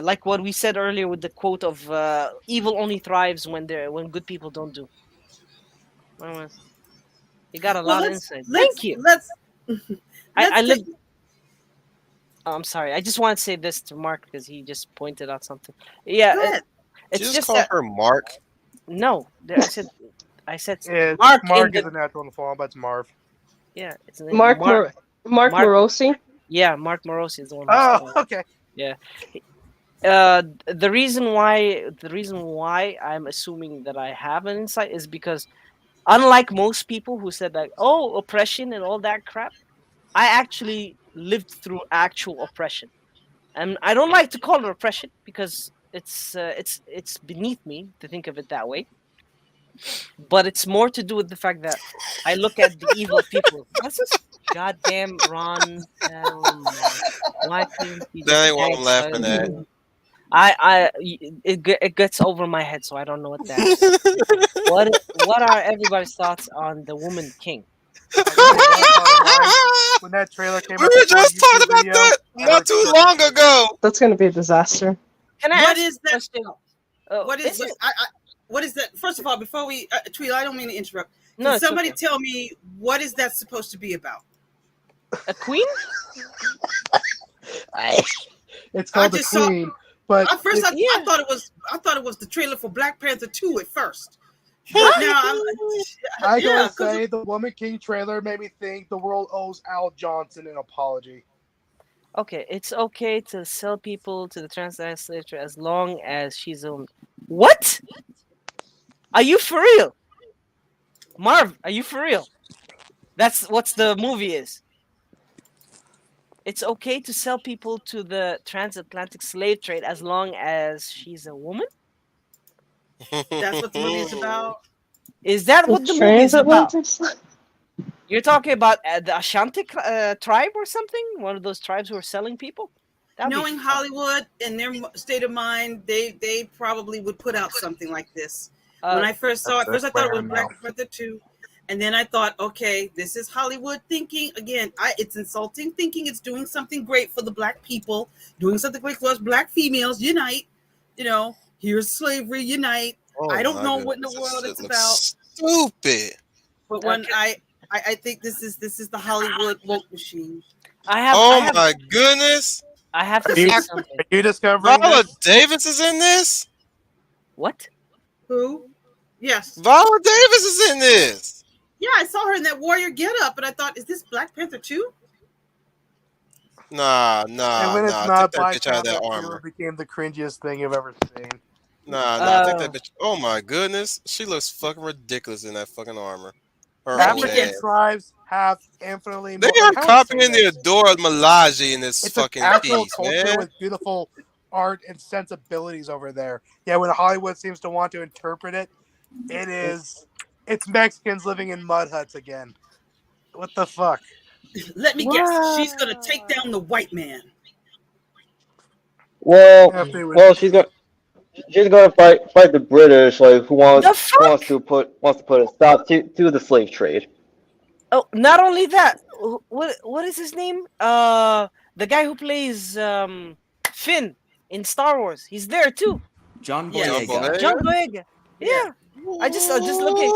like what we said earlier with the quote of evil only thrives when good people don't do. You got a Well, lot of let's- insight. let's- Thank you. Let's. I let's live. take- Oh, I'm sorry. I just want to say this to Mark because he just pointed out something. Yeah, Go ahead. it's Did you just call that. her Mark? No, I said It's Mark Mark in is a natural form, but it's Marv. yeah. It's Mark Mark. Mark Mark- Morosi. Yeah, Mark Morosi is the one. Who's Oh, okay. The reason why I'm assuming that I have an insight is because unlike most people who said like, oh, oppression and all that crap, I actually lived through actual oppression. And I don't like to call it oppression because it's beneath me to think of it that way. But it's more to do with the fact that I look at the evil people. What's this goddamn Ron? Why couldn't he That ain't just what I'm hang laughing at. silent? It gets over my head, so I don't know what that is. What are everybody's thoughts on the Woman King? When that trailer came We out, were just talking about that not too long ago. That's gonna be a disaster. Can I What ask is a that? question? What is it? what is that? First of all, before we tweet, I don't mean to interrupt. No, Can it's somebody okay. tell me what is that supposed to be about? A queen? It's called The just saw- Queen. But At first, it- I thought it was the trailer for Black Panther 2 at first. But now I yeah, gotta 'cause say, the Woman King trailer made me think the world owes Al Johnson an apology. Okay, it's okay to sell people to the translator as long as she's a. What? Are you for real? Marv, are you for real? That's what the movie is. It's okay to sell people to the transatlantic slave trade as long as she's a woman? that's what the movie is about. Is that what the movie is about? Transatlantic. You're talking about the Ashanti tribe or something? One of those tribes who are selling people? That'd be Knowing fun. Hollywood and their state of mind, they probably would put out something like this. When I first saw it, That's first I thought it was fair Black enough. Panther 2. And then I thought, okay, this is Hollywood thinking. Again, it's insulting thinking it's doing something great for the black people, doing something great for us black females, unite. Here's slavery, unite. Oh I don't my know goodness, what in the this world shit it's looks about. stupid. But when I think this is the Hollywood woke machine. Oh my goodness. I have to Are you, say are something. you discovering Viola this? Davis is in this? What? Who? Yes. Viola Davis is in this. Yeah, I saw her in that warrior getup, and I thought, is this Black Panther 2? Nah. And when it's Take not that Black bitch out of Panther that 2, armor. it became the cringiest thing you've ever seen. Nah, take that bitch. Oh my goodness. She looks fucking ridiculous in that fucking armor. Her old African ass. tribes have infinitely They more. are copying the Adora Malaji in this It's an fucking actual piece, culture man. with beautiful art and sensibilities over there. Yeah, when Hollywood seems to want to interpret it, it's Mexicans living in mud huts again. What the fuck? Let me guess. She's gonna take down the white man. Well, If they would- well, she's gonna fight the British, like who The fuck? wants to put a stop to the slave trade. Oh, not only that. What is his name? The guy who plays Finn in Star Wars. He's there too. John Yeah. Boyega. John Boyega. Yeah. I just looking.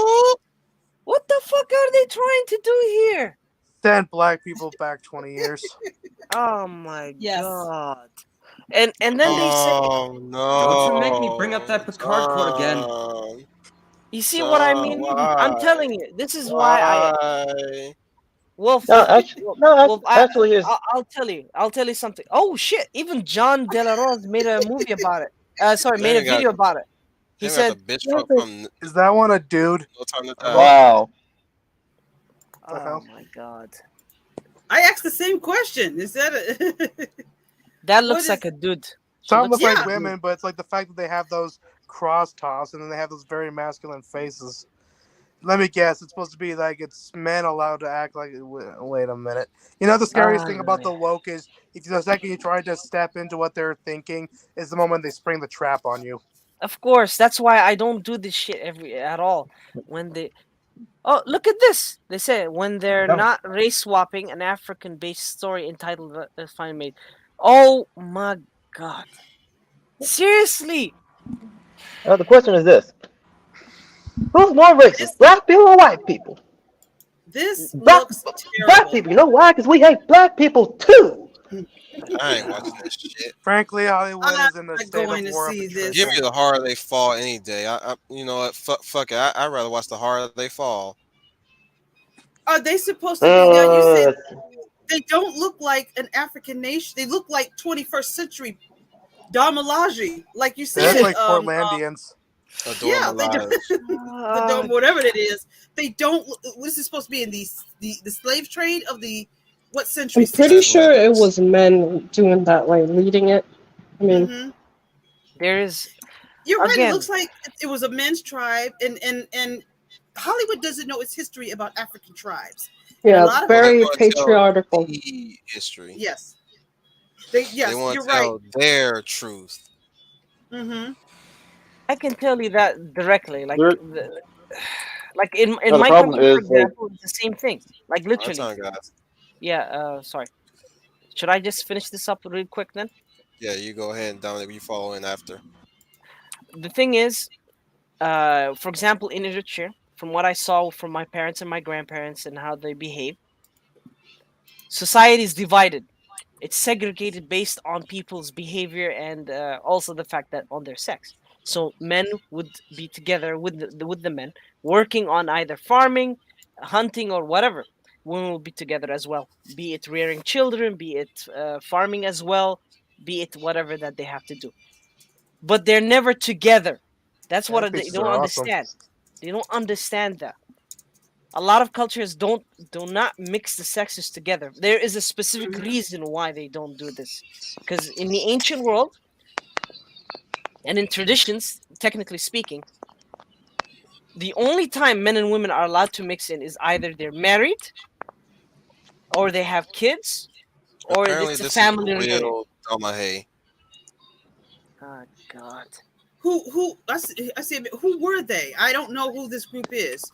What the fuck are they trying to do here? Send black people back 20 years. Oh my Yes. god. And then they say, Oh no. Don't you make me bring up that Picard quote again. John. you see what I mean? Why? I'm telling you, this is why Why? Well, Actually, here's I'll tell you something. Oh shit! Even John De La Rose made a movie about it. Made a They got- video about it. He They said, got the bitch from Is that one a dude? No Time to Die. wow. The "Oh hell? my god, I asked the same question. Is that a that What looks is- like a dude." She Some look looks like Yeah. women, but it's like the fact that they have those cross tops and then they have those very masculine faces. Let me guess. It's supposed to be like it's men allowed to act like. Wait a minute. You know the scariest thing about the woke is if the second you try to step into what they're thinking is the moment they spring the trap on you. Of course, that's why I don't do this shit at all. When they, oh look at this. They say when they're not race swapping, an African-based story entitled "Finally Made." Oh my god! Seriously, Now the question is this: who's more racist, black people or white people? this Black, looks black terrible. people. You know why? Because we hate black people too. I ain't watching this shit. Frankly, Hollywood I'm is in a not state going of to war. see of this. attrition. Give me the harder they fall any day. You know what? Fuck it. I'd rather watch the harder they fall. Are they supposed to be? Now you said Uh, they don't look like an African nation. They look like 21st century Damalaji, like you said. That's like Portlandians. Adore Yeah, they Malaji. the dome, whatever it is. They don't. This is supposed to be in the slave trade of the what century? I'm pretty That's sure it weapons. was men doing that, like leading it. I mean, Mhm. there is. You're right. Again. It looks like it was a men's tribe, and Hollywood doesn't know its history about African tribes. yeah, a lot of very They wanna tell patriarchal. the history. Yes, They yes, want you're to right. tell their truth. Mm-hmm. I can tell you that directly. Like, There- like in the my problem country, for is, like- example, it's the same thing. Like Our literally. time, guys. Yeah. Sorry. Should I just finish this up real quick then? Yeah, you go ahead and Dominic, you follow in after. The thing is, for example, in Eritrea, from what I saw from my parents and my grandparents and how they behave, society is divided. It's segregated based on people's behavior and also the fact that on their sex. So men would be together with the men, working on either farming, hunting, or whatever. Women will be together as well, be it rearing children, be it farming as well, be it whatever that they have to do. But they're never together. That's what they Pieces don't are awesome. understand. They don't understand that. A lot of cultures do not mix the sexes together. There is a specific reason why they don't do this. Because in the ancient world and in traditions, technically speaking, the only time men and women are allowed to mix in is either they're married or they have kids or Apparently, it's a this family is reunion. real Domahay. Oh God. Who I see, who were they? I don't know who this group is.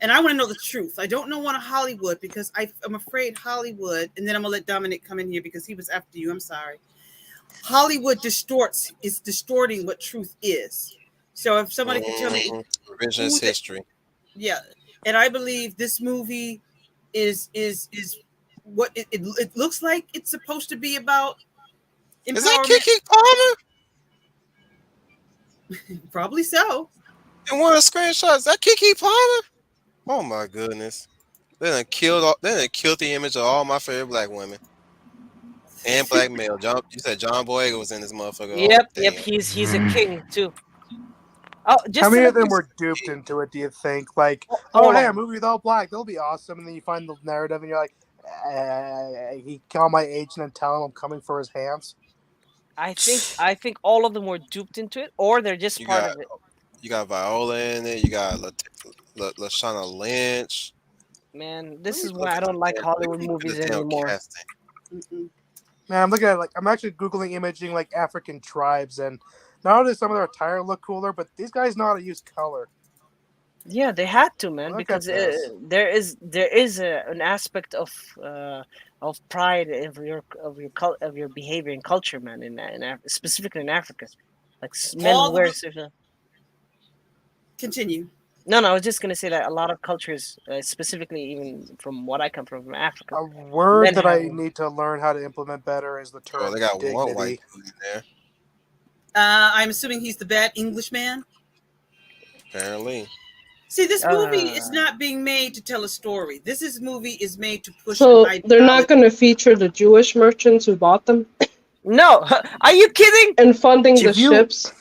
and I want to know the truth. I don't know want Hollywood because I'm afraid Hollywood, and then I'm gonna let Dominic come in here because he was after you. I'm sorry. Hollywood is distorting what truth is. So if somebody can tell me, revisionist history. yeah, and I believe this movie is what it looks like it's supposed to be about. Is that Keke Palmer? Probably so. In one of the screenshots, is that Keke Palmer? Oh my goodness! They done killed the image of all my favorite black women and black male. You said John Boyega was in this motherfucker. Yep, Oh, yep. damn. He's a king too. Oh, just How many to of them let were duped into it? Do you think? Like, hold hey, on. a movie with all black, they'll be awesome, and then you find the narrative, and you're like, he called my agent and tell him I'm coming for his hands. I think all of them were duped into it, or they're just part of it. You got Viola in it. You got Lashana Lynch. Man, this is why I don't like Hollywood movies anymore. Mm-mm. Man, I'm looking at I'm actually googling imaging like African tribes, and not only does some of their attire look cooler, but these guys know how to use color. Yeah, they had to, man, Look because at this. there is an aspect of pride of your behavior and culture, man, specifically in Africa, like men All who the- wear. Continue. No, I was just gonna say that a lot of cultures, specifically even from what I come from Africa. A word Men that I have- need to learn how to implement better is the term Oh, they got dignity. one white dude in there. I'm assuming he's the bad Englishman. Apparently. See, this movie is not being made to tell a story. This movie is made to push. So an they're not ideology. going to feature the Jewish merchants who bought them No, are you kidding? and funding the If you- ships.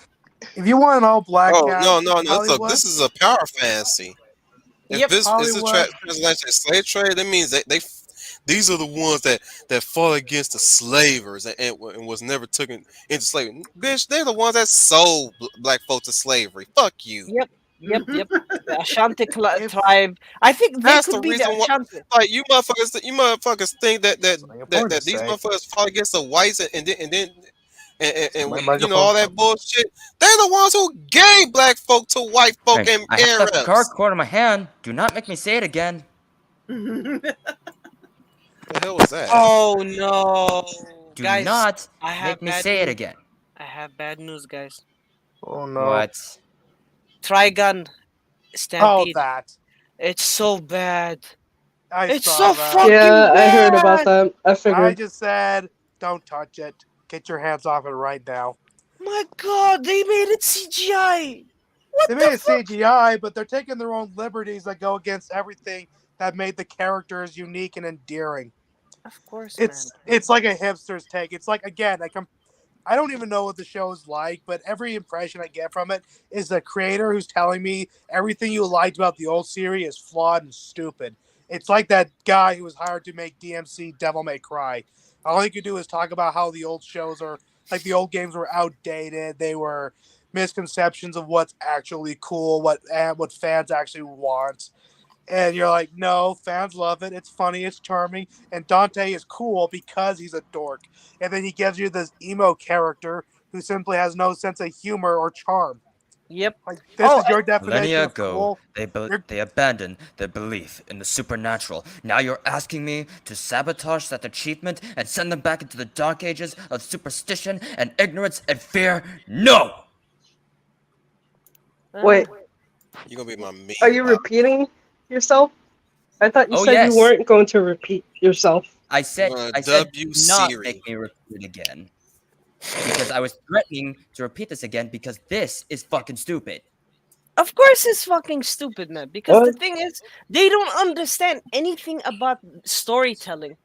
If you want an all black Oh cast, no! Look, Hollywood, this is a power fantasy. If Yep. this is a Hollywood. transatlantic slave trade, that means these are the ones that fought against the slavers and was never taken into slavery. Bitch, they're the ones that sold black folks to slavery. Fuck you. Yep. The Ashanti tribe. I think they That's could the be the reason why- Ashanti. Like you motherfuckers think that important to these say. motherfuckers fought against the whites and My you know microphone- all that bullshit. They're the ones who gave black folk to white folk Hey, and I have that Arabs. card cord in my hand. Do not make me say it again. What the hell was that? Oh no, Do guys! not I have make me bad say it news. again. I have bad news, guys. Oh no! What? Trigun Oh, Stampede. that It's so bad. I It's saw so that. fucking Yeah, I heard about bad. that. I I figured. just said, don't touch it. Get your hands off it right now. My God, they made it CGI. What They the made it fuck? CGI, but they're taking their own liberties that go against everything that made the characters unique and endearing. Of course, It's like a hipster's take. It's like, again, I don't even know what the show is like, but every impression I get from it is the creator who's telling me everything you liked about the old series is flawed and stupid. It's like that guy who was hired to make DMC Devil May Cry. All he could do is talk about how the old shows are, like the old games were outdated. They were misconceptions of what's actually cool, what fans actually want. And you're like, no, fans love it. It's funny, it's charming, and Dante is cool because he's a dork. And then he gives you this emo character who simply has no sense of humor or charm. Yep. Like this is your definition Millennia of ago, cool. they abandoned their belief in the supernatural. Now you're asking me to sabotage that achievement and send them back into the dark ages of superstition and ignorance and fear? No! Wait, You're gonna be my meat. are you repeating yourself? I thought you Oh, said yes. you weren't going to repeat yourself. I said, You're I said, W do not Siri. make me repeat it again. Because I was threatening to repeat this again because this is fucking stupid. Of course, it's fucking stupid, man. Because the What? thing is, they don't understand anything about storytelling,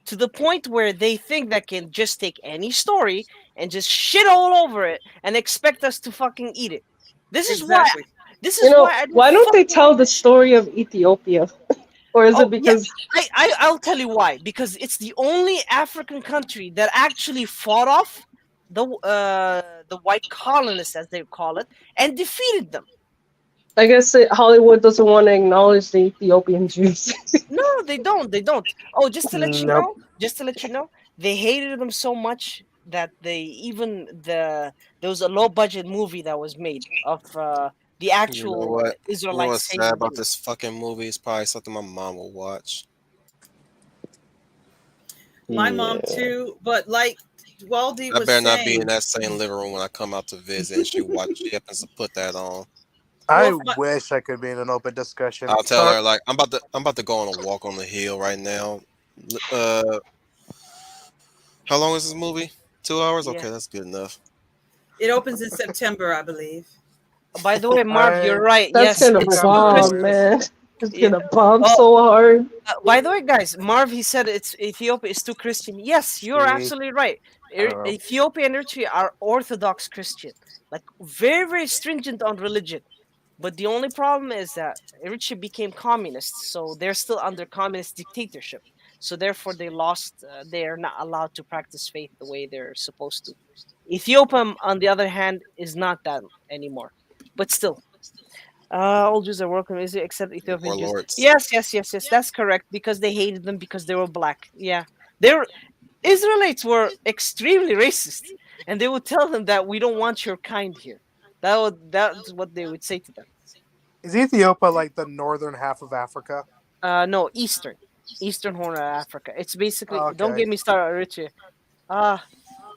to the point where they think they can just take any story and just shit all over it and expect us to fucking eat it. This is why. This is You know, why. why don't they tell the story of Ethiopia? Or is Oh, it because I'll tell you why. Because it's the only African country that actually fought off the white colonists, as they call it, and defeated them. I guess Hollywood doesn't want to acknowledge the Ethiopian Jews? No, they don't. They don't. Oh, just to let you Nope. know, they hated them so much that there was a low budget movie that was made of The You know actual what? You know Israelites what's saving sad about them. this fucking movie? It's probably something my mom will watch. My mom Yeah. too, but like Waldy I was better not be in saying, that same living room when I come out to visit, and she happens to put that on. I well, wish I could be in an open discussion. I'll tell her like I'm about to go on a walk on the hill right now. Uh, how long is this movie? 2 hours? Yeah. Okay, that's good enough. it opens in September, I believe. By the way, Marv, you're right. That's Yes, gonna it's I'm too bomb, Christian. man. It's Yeah. gonna bomb Oh, so hard. by the way, guys, Marv, he said it's Ethiopia is too Christian. Yes, you're See, absolutely right. know. Ethiopia and Eritrea are Orthodox Christian, like very, very stringent on religion. But the only problem is that Eritrea became communist, so they're still under communist dictatorship. So therefore, they lost. They are not allowed to practice faith the way they're supposed to. Ethiopia, on the other hand, is not that anymore. But still, all Jews are welcome, is it? Except Ethiopian Jews. Warlords. Yes. That's correct because they hated them because they were black. Yeah, they're Israelites were extremely racist, and they would tell them that we don't want your kind here. That's what they would say to them. Is Ethiopia like the northern half of Africa? No, Eastern Horn of Africa. It's basically. Don't Okay. get me started, Richie. A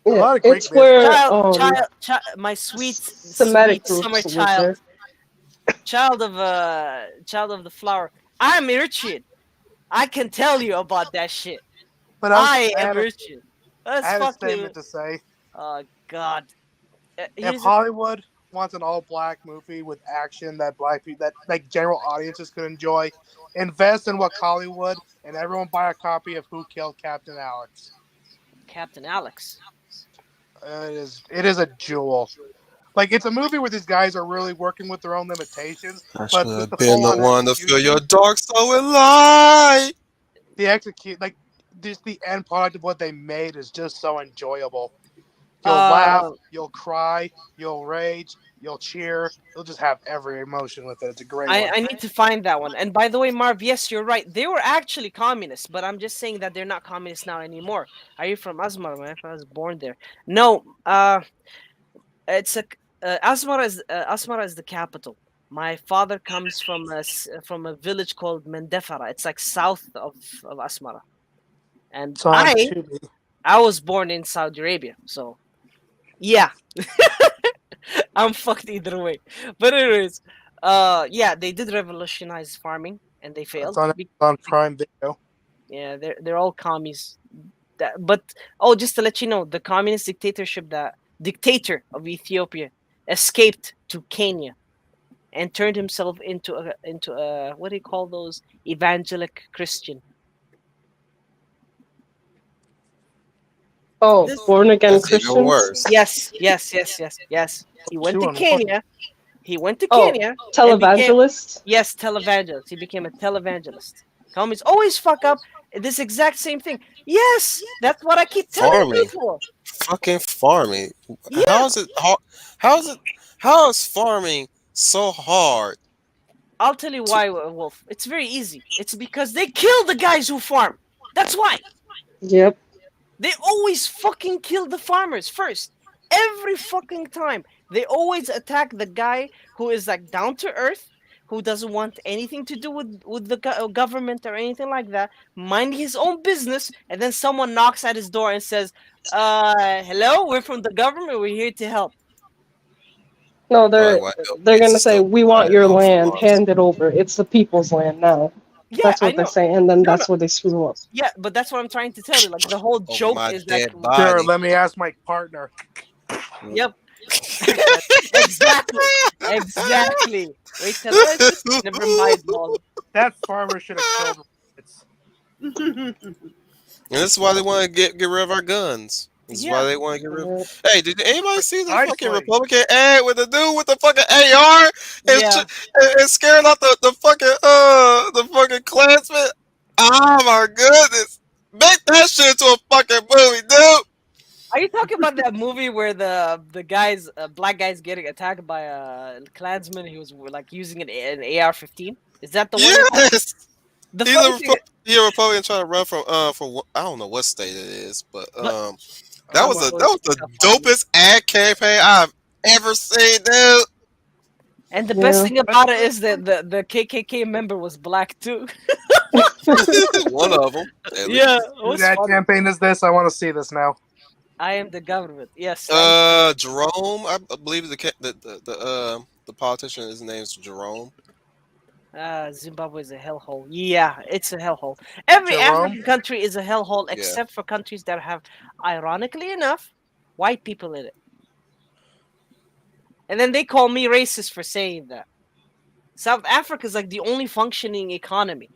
Yeah, lot of Greek it's where Child, my sweet, Semitic sweet summer groups live child, there. child of the flower. I'm Eritrean. I can tell you about that shit. But I am Eritrean. I That's had a fucking. statement to say. Oh God. If Here's Hollywood wants an all-black movie with action that black people, that like general audiences could enjoy, invest in what Hollywood, and everyone buy a copy of Who Killed Captain Alex. Captain Alex. It is a jewel. Like it's a movie where these guys are really working with their own limitations, I but should have the been the full-on one to feel your execution, dark soul and light. the execute, like just the end product of what they made is just so enjoyable. You'll laugh, you'll cry, you'll rage, you'll cheer. You'll just have every emotion with it. It's a great one. I need to find that one. And by the way, Marv, yes, you're right. They were actually communists, but I'm just saying that they're not communists now anymore. Are you from Asmara, man? I was born there. No, it's a Asmara is the capital. My father comes from a village called Mendefara. It's like south of Asmara, and So I was born in Saudi Arabia, so yeah. I'm fucked either way. But anyways, yeah, they did revolutionize farming and they failed. It's on Prime Video. Yeah, they're all commies. But just to let you know, the communist dictator of Ethiopia escaped to Kenya and turned himself into a what do you call those, evangelic Christian. Oh, born again That's even Christians. worse. Yes. He went to 2 on 1. Kenya. He went to Oh, Kenya. televangelist. Yes, televangelist. He became a televangelist. Commies always fuck up this exact same thing. Yes, that's what I keep telling Farming. people. Fucking farming. Yeah. How is farming so hard? I'll tell you why, Wolf. It's very easy. It's because they kill the guys who farm. That's why. Yep. They always fucking kill the farmers first. Every fucking time. They always attack the guy who is like down to earth, who doesn't want anything to do with the government or anything like that, mind his own business, and then someone knocks at his door and says, hello, we're from the government, we're here to help. No, they're gonna say, "We want your land. Farms. Hand it over. It's the people's land now." Yeah, That's I what they know. say, and then No, that's where they screw up. Yeah, but that's what I'm trying to tell you. Like the whole Over joke my is dead like, body. Sure, let me ask my partner. yep, exactly. Wait till this. Never mind, Mom. That farmer should have killed rabbits. And this is why they want to get rid of our guns. This is why they want to get rid of. Hey, did anybody see the fucking Iceland. Republican ad with the dude with the fucking AR and, Yeah. and scaring off the fucking Klansmen? Oh my goodness! Make that shit into a fucking movie, dude. Are you talking about that movie where the guys, black guys, getting attacked by a Klansman? He was like using an AR-15. Is that the one? Yes. The He's funny thing- a Republican trying to run from I don't know what state it is, but that was the dopest ad campaign I've ever seen, dude. And the Yeah. best thing about it is that the KKK member was black too. One of them. Yeah, it Whose was ad funny. campaign is this? I want to see this now. I am the government. Yes. Jerome, I believe the politician. His name's Jerome. Zimbabwe is a hellhole. Yeah, it's a hellhole. Every Jerome? African country is a hellhole Yeah. except for countries that have, ironically enough, white people in it. And then they call me racist for saying that. South Africa is like the only functioning economy.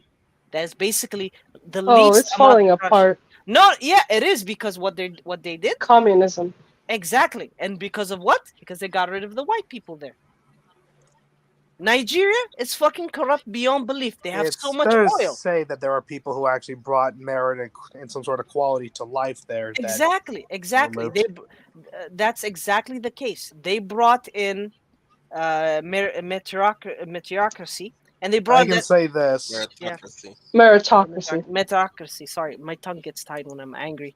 That's basically the Oh, least it's amount falling of corruption. apart. No, yeah, it is because what they did Communism. exactly, and because of what? Because they got rid of the white people there. Nigeria is fucking corrupt beyond belief. They have so much does oil. say that there are people who actually brought merit and some sort of quality to life there. that- Exactly. removed. That's exactly the case. They brought in meritocracy, and they I brought can that say this. Meritocracy. Meritocracy. meritocracy. Sorry, my tongue gets tied when I'm angry.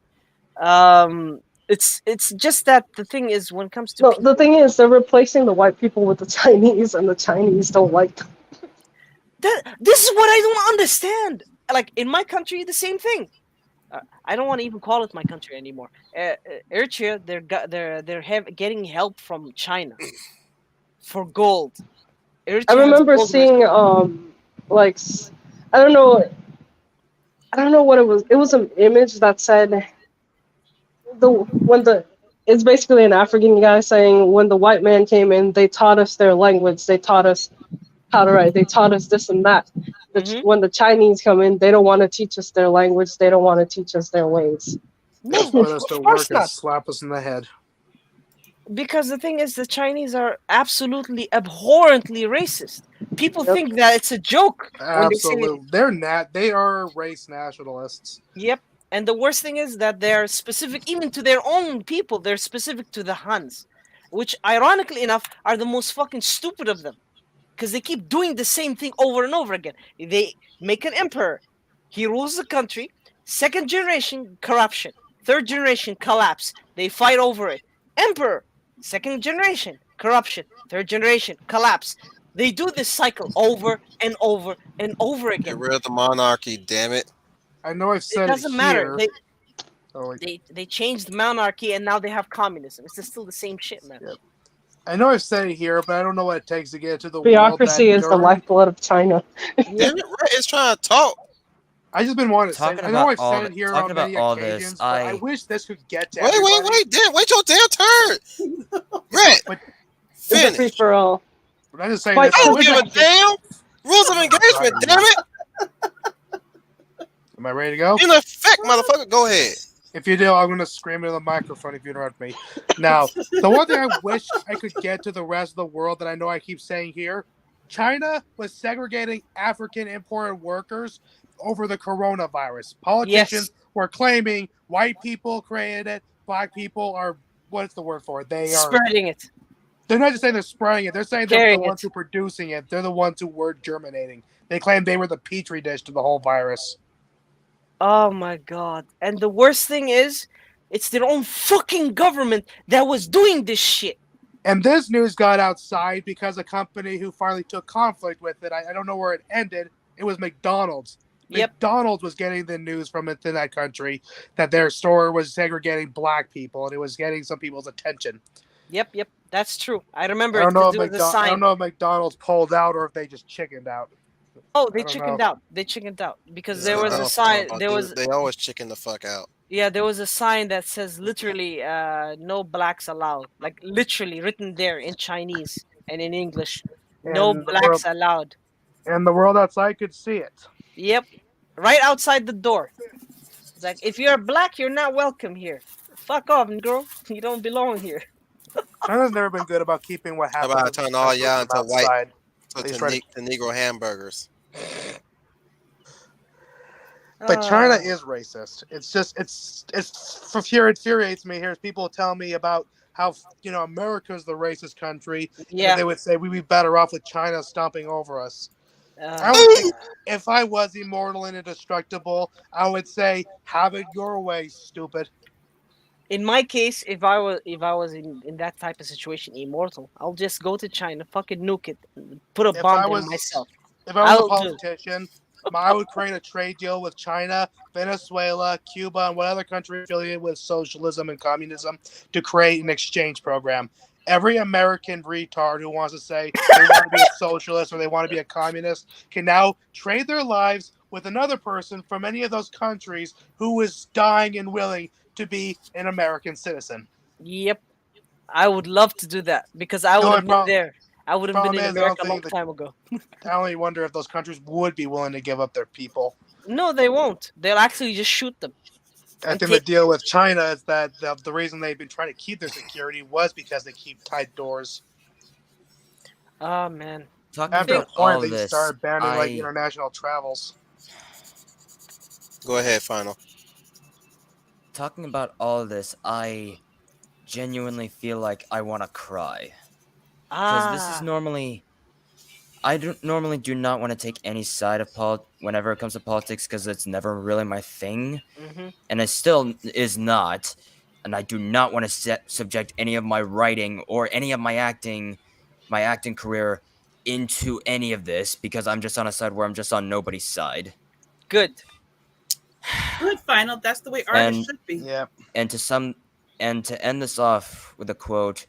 It's just that the thing is when it comes to No, people, the thing is, they're replacing the white people with the Chinese, and the Chinese don't like them. this is what I don't understand. Like in my country, the same thing. I don't want to even call it my country anymore. Eritrea, they're getting help from China for gold. Eritrea I has remember gold seeing like I don't know what it was. It was an image that said it's basically an African guy saying when the white man came in, they taught us their language, they taught us how to write, they taught us this and that. Mhm. When the Chinese come in, they don't want to teach us their language, they don't want to teach us their ways. No, Just put us to of course work and not. slap us in the head. Because the thing is, the Chinese are absolutely abhorrently racist. People Yep. think that it's a joke when they say Absolutely. They are race nationalists. Yep. And the worst thing is that they're specific even to their own people. They're specific to the Huns, which ironically enough are the most fucking stupid of them. Because they keep doing the same thing over and over again. They make an emperor. He rules the country. Second generation, corruption. Third generation, collapse. They fight over it. Emperor. Second generation, corruption. Third generation, collapse. They do this cycle over and over and over Get again. rid of the monarchy, damn it. I know I've It said doesn't it matter. here. Oh, They changed monarchy and now they have communism. It's still the same shit, man. Yep. I know I've said it here, but I don't know what it takes to get to the Bureaucracy world is the lifeblood of China. Damn it, right? It's trying to talk. I just been wanting to say. Talking I know about I've all said it th- here talking on many about all this, occasions, but I I- wish this could get to Wait, everybody. wait your damn turn. Brett, But- It's a free finish. for all. But I'm just saying Quite this. I I don't wish give I a could- damn. Rules of engagement, damn it. Am I ready to go? In effect, motherfucker. Go ahead. If you do, I'm going to scream into the microphone if you interrupt me. Now, the one thing I wish I could get to the rest of the world that I know I keep saying here, China was segregating African imported workers over the coronavirus. Politicians were claiming white people created it, black people are, what's the word for it? They are, Spreading it. they're not just saying they're spraying it, they're saying they're Carrying the ones it. who are producing it. They're the ones who were germinating. They claim they were the petri dish to the whole virus. Oh my god. And the worst thing is, it's their own fucking government that was doing this shit. And this news got outside because a company who finally took conflict with it, I don't know where it ended, it was McDonald's. Yep. McDonald's was getting the news from within that country that their store was segregating black people and it was getting some people's attention. Yep. That's true. I remember I don't it know because if there was a I sign. don't know if McDonald's pulled out or if they just chickened out. Oh, they I don't chickened know. out. They chickened out because there Yeah, was I a don't sign. know, There dude. was They always chicken the fuck out. there was a sign that says literally no blacks allowed. Like literally written there in Chinese and in English. No And the blacks world- allowed. And the world outside could see it. Yep. Right outside the door. It's like if you're black, you're not welcome here. Fuck off, girl. You don't belong here. China's never been good about keeping what How happens. about I with turn the all country y'all from into white? outside. To, He's to, trying ne- to Negro hamburgers. But China Uh, is racist. It's just infuriates me here. People tell me about how America's the racist country. And Yeah. they would say we'd be better off with China stomping over us. I Uh, would think if I was immortal and indestructible, I would say have it your way, stupid. In my case, if I was in that type of situation, immortal, I'll just go to China, fucking nuke it, and put a If bomb I there was myself. if I was a I'll do. politician, I would create a trade deal with China, Venezuela, Cuba, and what other country affiliated with socialism and communism to create an exchange program. Every American retard who wants to say they want to be a socialist or they want to be a communist can now trade their lives with another person from any of those countries who is dying and willing to be an American citizen. Yep, I would love to do that because I The would only have been problem, there. I would have been problem in is, I don't America a long think time ago. I only wonder if those countries would be willing to give up their people. No, they won't. They'll actually just shoot them. I And think the take- deal with China is that the reason they've been trying to keep their security was because they keep tight doors. Oh man. Talking After a about all point, they this, started banning like I international travels. Go ahead, final. talking about all this, I genuinely feel like I want to cry. Because this is normally, I normally do not want to take any side of whenever it comes to politics, because it's never really my thing, Mm-hmm. and it still is not. And I do not want to subject any of my writing or any of my acting career into any of this, because I'm just on a side where I'm just on nobody's side. Good. Good, final. That's the way And- artists should be. Yeah. And to end this off with a quote,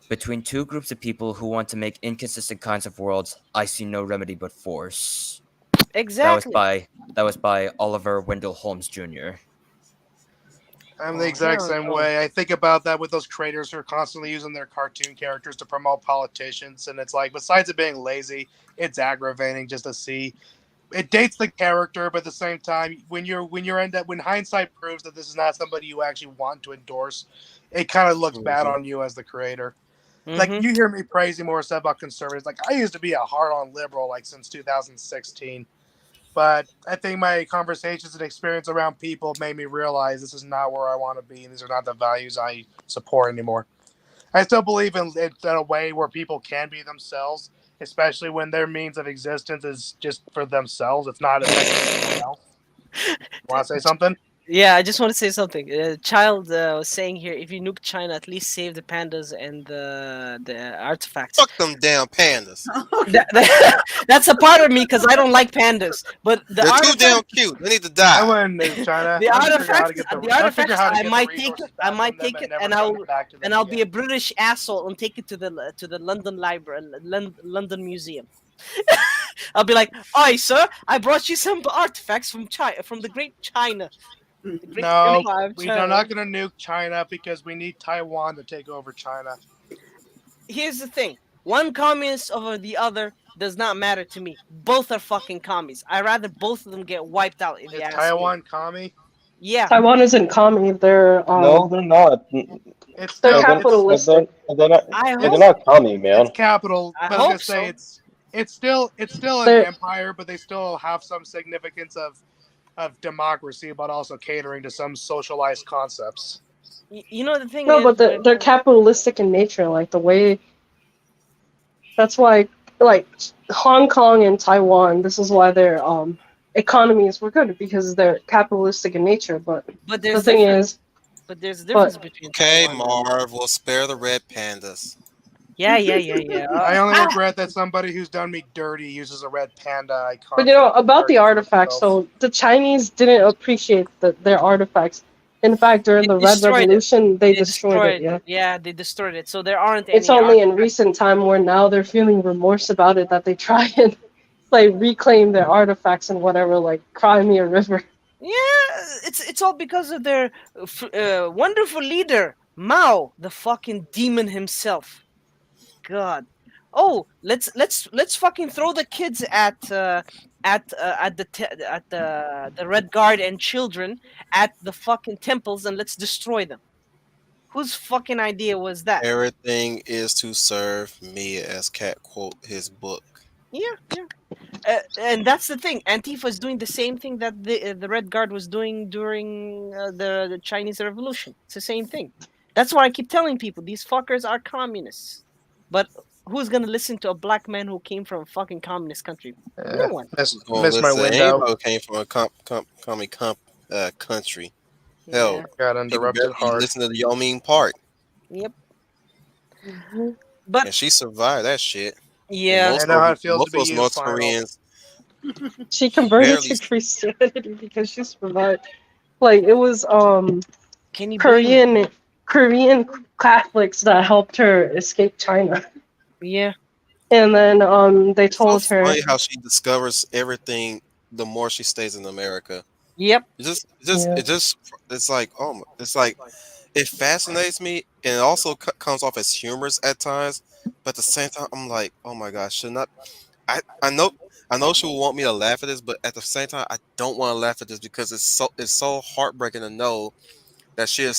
between two groups of people who want to make inconsistent kinds of worlds, I see no remedy but force. Exactly. That was by Oliver Wendell Holmes Jr. I'm the exact yeah, same oh. way. I think about that with those creators who are constantly using their cartoon characters to promote politicians, and it's like, besides it being lazy, it's aggravating just to see. It dates the character, but at the same time, when hindsight proves that this is not somebody you actually want to endorse, it kind of looks bad on you as the creator. Like, Mhm. you hear me praising more stuff about conservatives. Like, I used to be a hard-on liberal, like, since 2016. But I think my conversations and experience around people made me realize this is not where I want to be, and these are not the values I support anymore. I still believe in a way where people can be themselves, especially when their means of existence is just for themselves. It's not affecting anyone else. Want to say something? Yeah, I just want to say something. Child was saying here, if you nuke China, at least save the pandas and the artifacts. Fuck them damn pandas. That's a part of me because I don't like pandas. But the They're too artifacts, damn cute. They need to I die. wouldn't nuke China. the I'd figure out how to artifacts, get the artifacts, I might take resources it. I back might from them take it, never and send it back to them I'll be a again. British asshole and take it to the London Library, London Museum. I'll be like, "Oi, sir, I brought you some artifacts from China, from the Great China." The Great No, Empire of we're China. not going to nuke China because we need Taiwan to take over China. Here's the thing: one communist over the other does not matter to me. Both are fucking commies. I rather both of them get wiped out. If you Is ask me. Taiwan commie? Yeah. Taiwan isn't commie. They're No, they're not. It's They're still capitalistic. They're not. I They're hope. not commie, man. It's capital. I But I was gonna hope say so. it's still an They're- empire, but they still have some significance of democracy, but also catering to some socialized concepts. You know the thing No, is, but they're capitalistic in nature. Like the way. That's why, like Hong Kong and Taiwan. This is why their economies were good because they're capitalistic in nature. But but the there's thing difference. is, But there's a difference between. Okay, Taiwan and- Marv, we'll spare the red pandas. Yeah. I only regret that somebody who's done me dirty uses a red panda icon. but you know about the for artifacts. themselves. So the Chinese didn't appreciate their artifacts. In fact, during They the Red destroyed it. Revolution, they They destroyed it. Yeah. they destroyed it. So there aren't It's any. only in artifacts. recent time where now they're feeling remorse about it that they try and like reclaim their artifacts and whatever, like Crimea River. Yeah, it's all because of their wonderful leader Mao, the fucking demon himself. God. Oh, let's fucking throw the kids at the Red Guard and children at the fucking temples and let's destroy them. Whose fucking idea was that? Everything is to serve me, as Cat quote his book. Yeah. And that's the thing. Antifa is doing the same thing that the Red Guard was doing during the Chinese Revolution. It's the same thing. That's why I keep telling people these fuckers are communists. But who's gonna listen to a black man who came from a fucking communist country? No one. Miss Well, my listen, window. anybody who came from a country. Hell, Yeah. Got people interrupted barely hard. listen to the Yo Mean part, Yep. Mhm. But and she survived that shit. And yeah, I know how it feels to most be of us you, North Final. Koreans She converted barely. to Christianity because she survived. Like it was can you blame her? Korean Catholics that helped her escape China. Yeah. And then they It's so told her, funny how she discovers everything the more she stays in America. Yep. Yeah. It's like, it's like, it fascinates me, and it also comes off as humorous at times. But at the same time, I'm like, oh my gosh, should not. I know, she will want me to laugh at this, but at the same time, I don't want to laugh at this because it's so heartbreaking to know that she was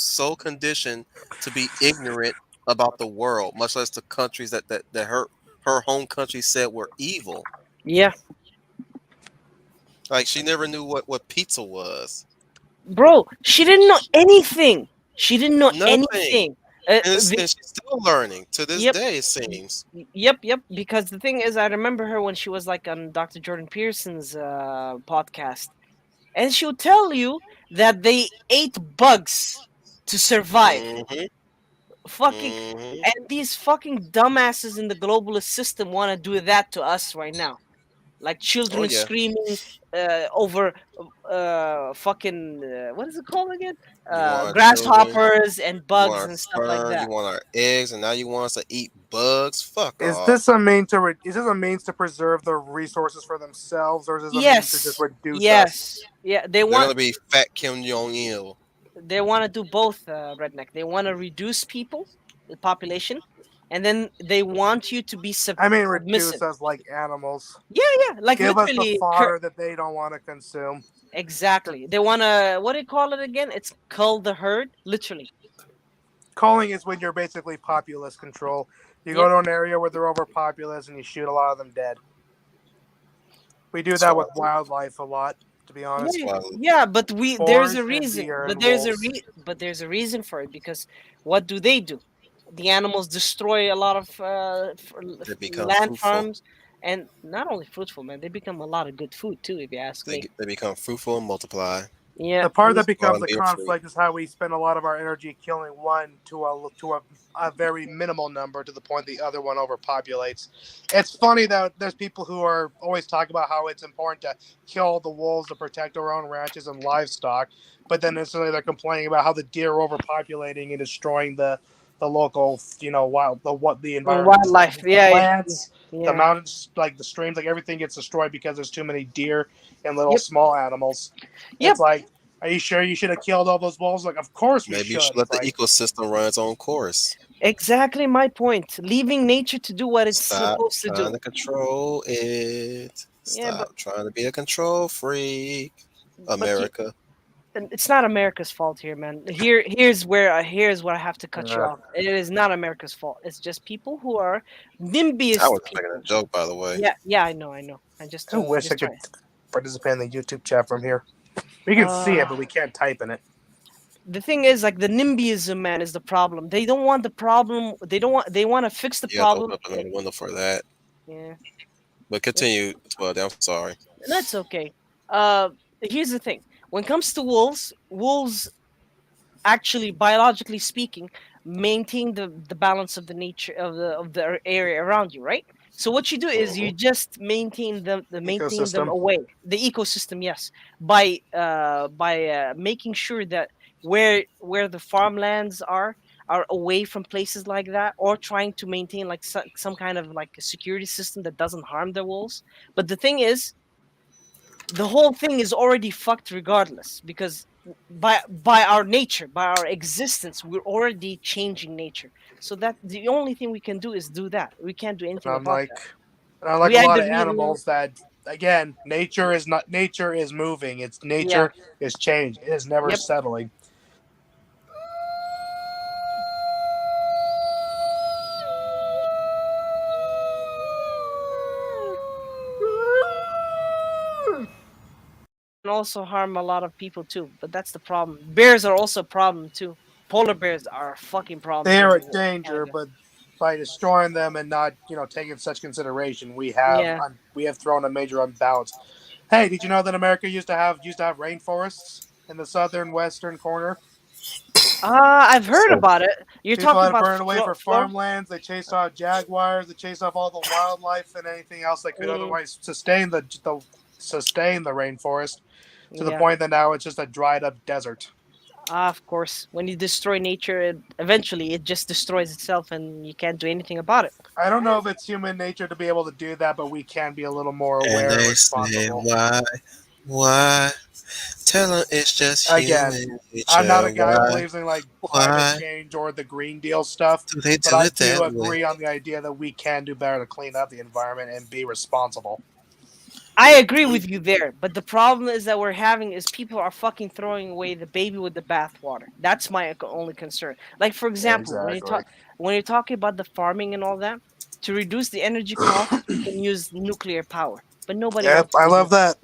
so conditioned to be ignorant about the world, much less the countries that her home country said were evil. Yeah. Like she never knew what pizza was. Bro, she didn't know anything. She didn't know Nothing. anything. And she's still learning to this Yep. day, it seems. Yep. Because the thing is, I remember her when she was like on Dr. Jordan Peterson's podcast, and she'll tell you that they ate bugs to survive. Hmm. Fucking, Hmm. and these fucking dumbasses in the globalist system want to do that to us right now. Like Oh children yeah. screaming over fucking what is it called again? You want our children, Grasshoppers and you want bugs our and stuff like sperm, you that. want our eggs, and now you want us to eat bugs? Fuck Is off. this a means to preserve the resources for themselves, or is this a means to Yes. just reduce us? Yes. Yeah. They They're want gonna be fat Kim Jong Il. to do both, redneck. They want to reduce people, the population, and then they want you to be I mean, submissive. reduce us like animals. Yeah, like Give us the literally. fodder that they don't want to consume. Exactly. They want to. What do you call it again? It's cull the herd, literally. Culling is when you're basically populace control. You go Yep. to an area where they're overpopulous and you shoot a lot of them dead. We do That's that why- with wildlife a lot, to be honest. Yeah, why- yeah, but there's a Boars and reason. deer But and there's wolves. there's a reason for it, because what do? The animals destroy a lot of They become land fruitful. farms, and not only fruitful, man, they become a lot of good food too, if you ask me. They become fruitful and multiply. Yeah. The part that Well, becomes the being conflict is how we spend a lot of our energy killing one to a very minimal number to the point the other one overpopulates. It's funny that there's people who are always talking about how it's important to kill the wolves to protect our own ranches and livestock, but then instantly they're complaining about how the deer are overpopulating and destroying the local, the environment, Wildlife, the yeah, plants, yeah. the mountains, like the streams, like everything gets destroyed because there's too many deer and little Yep. small animals. Yep. It's like, are you sure you should have killed all those wolves? Like, of course we Maybe you should. should let the It's like, ecosystem run its own course. Exactly my point. Leaving nature to do what it's Stop supposed to trying do. to control it. Yeah, Stop but trying to be a control freak, America. And it's not America's fault here, man. Here's where I have to cut you Yeah. off. It is not America's fault. It's just people who are NIMBYist I was people. making a joke, by the way. Yeah, I know. I just I wish I could participate in the YouTube chat from here. We can see it, but we can't type in it. The thing is, like, the NIMBYism, man, is the problem. They don't want the problem. They want to fix the You have to problem. open up another window for that. Yeah, But continue, 12. I'm sorry. that's okay. Here's the thing. When it comes to wolves actually, biologically speaking, maintain the balance of the nature of the area around you, right? So what you do is you just maintain them Ecosystem. away, the ecosystem, yes, by making sure that where the farmlands are away from places like that, or trying to maintain like some kind of like a security system that doesn't harm the wolves. But the thing is, the whole thing is already fucked regardless, because by our nature, by our existence, we're already changing nature. So that the only thing we can do is do that. We can't do anything about that. Unlike We a lot of either need- animals that, again, nature is moving. It's nature is change. It is never Yep. settling. can also harm a lot of people too, but that's the problem. Bears are also a problem too. Polar bears are a fucking problem. They are in a danger, Canada. but by destroying them and not, taking such consideration, we have Yeah. we have thrown a major unbalance. Hey, did you know that America used to have rainforests in the southern western corner? I've heard So, about it. You're People talking had to about burn away for Florida? farmlands. They chased off jaguars. They chased off all the wildlife and anything else that could otherwise sustain the rainforest to the Yeah. point that now it's just a dried up desert. Of course. When you destroy nature, eventually it just destroys itself, and you can't do anything about it. I don't know if it's human nature to be able to do that, but we can be a little more And aware and they say, responsible. why? Tell them it's just Again, human I'm not nature. a guy who Why? believes in like climate Why change or the Green Deal stuff, do they but do I it do that way? agree on the idea that we can do better to clean up the environment and be responsible. I agree with you there, but the problem is that we're having is people are fucking throwing away the baby with the bathwater. That's my only concern. Like for example, when you're talking about the farming and all that, to reduce the energy cost, you can use nuclear power, but nobody Yep, wants I to do love that.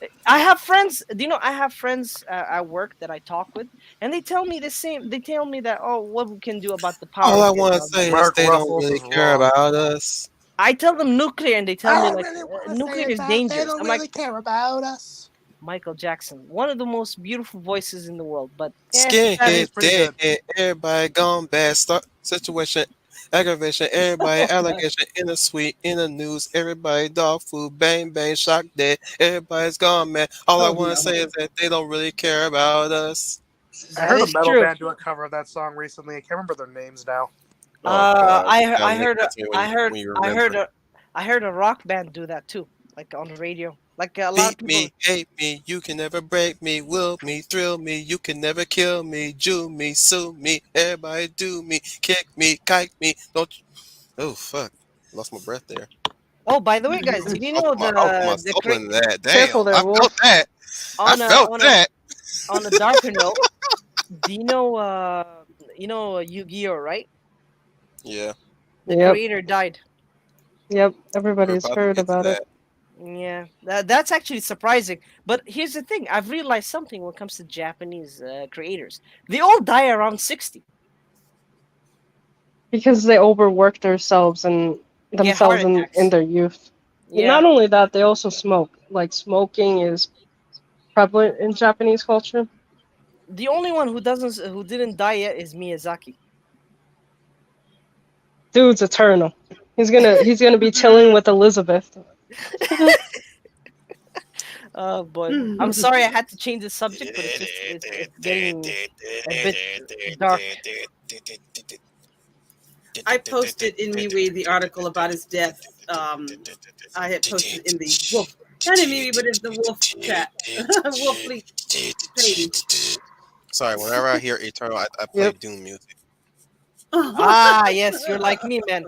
it. I have friends. Do you know? I have friends at work that I talk with, and they tell me the same. They tell me that what we can do about the power All I grid and want to all that. say is Mark they don't Ruffles really is care wrong. about us. I tell them nuclear, and they tell me I like really want to nuclear say is that they dangerous. don't I'm really like, care about us. Michael Jackson, one of the most beautiful voices in the world, but He Skinhead, is pretty good. deadhead, everybody gone bad. Start situation, aggravation, everybody allegation in the suite, in the news, everybody dog food, bang bang, shock dead, everybody's gone man. All I Oh want to no. say is that they don't really care about us. I that heard a is metal true. band do a cover of that song recently. I can't remember their names now. Oh God, I Nick, heard that's me when you I remember. heard I heard a rock band do that too, like on the radio. Like a lot of Beat people. me, hate me, you can never break me, will me, thrill me, you can never kill me, Jew me, sue me, everybody do me, kick me, kite me, don't you? Oh fuck, lost my breath there. Oh, by the way, guys, did you know I put my the soul in that. Careful Damn, there, I felt Wolf. that. I on a felt on a that. on a darker note? Do you know Yu-Gi-Oh, right? Yeah, The Yep, creator died. yep. we're Everybody's about to heard get to about it. that. Yeah, that's actually surprising. But here's the thing: I've realized something when it comes to Japanese creators. They all die around 60. Because they overwork themselves and Get heart themselves in attacks. their youth. Yeah. Not only that, they also smoke. Like smoking is prevalent in Japanese culture. The only one who didn't die yet is Miyazaki. Dude's eternal. He's gonna be chilling with Elizabeth. Oh boy, I'm sorry I had to change the subject, but it's getting a bit dark. I posted in MeWe the article about his death. I had posted in the wolf, not in MeWe, but in the wolf chat, wolf leak page. Sorry, whenever I hear Eternal, I play Yep. Doom music. Ah, yes, you're like me, man.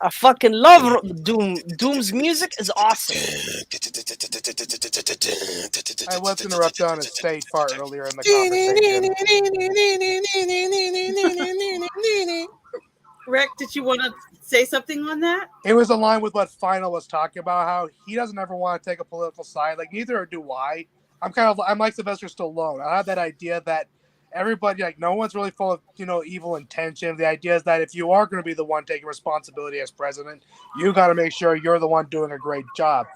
I fucking love Doom's music is awesome. I was interrupted on a state fart earlier in the conversation. Rick, did you want to say something on that? It was in line with what Final was talking about, how he doesn't ever want to take a political side. Like, neither do I. I'm like Sylvester Stallone. I have that idea that everybody, like, no one's really full of, evil intention. The idea is that if you are going to be the one taking responsibility as president, you got to make sure you're the one doing a great job.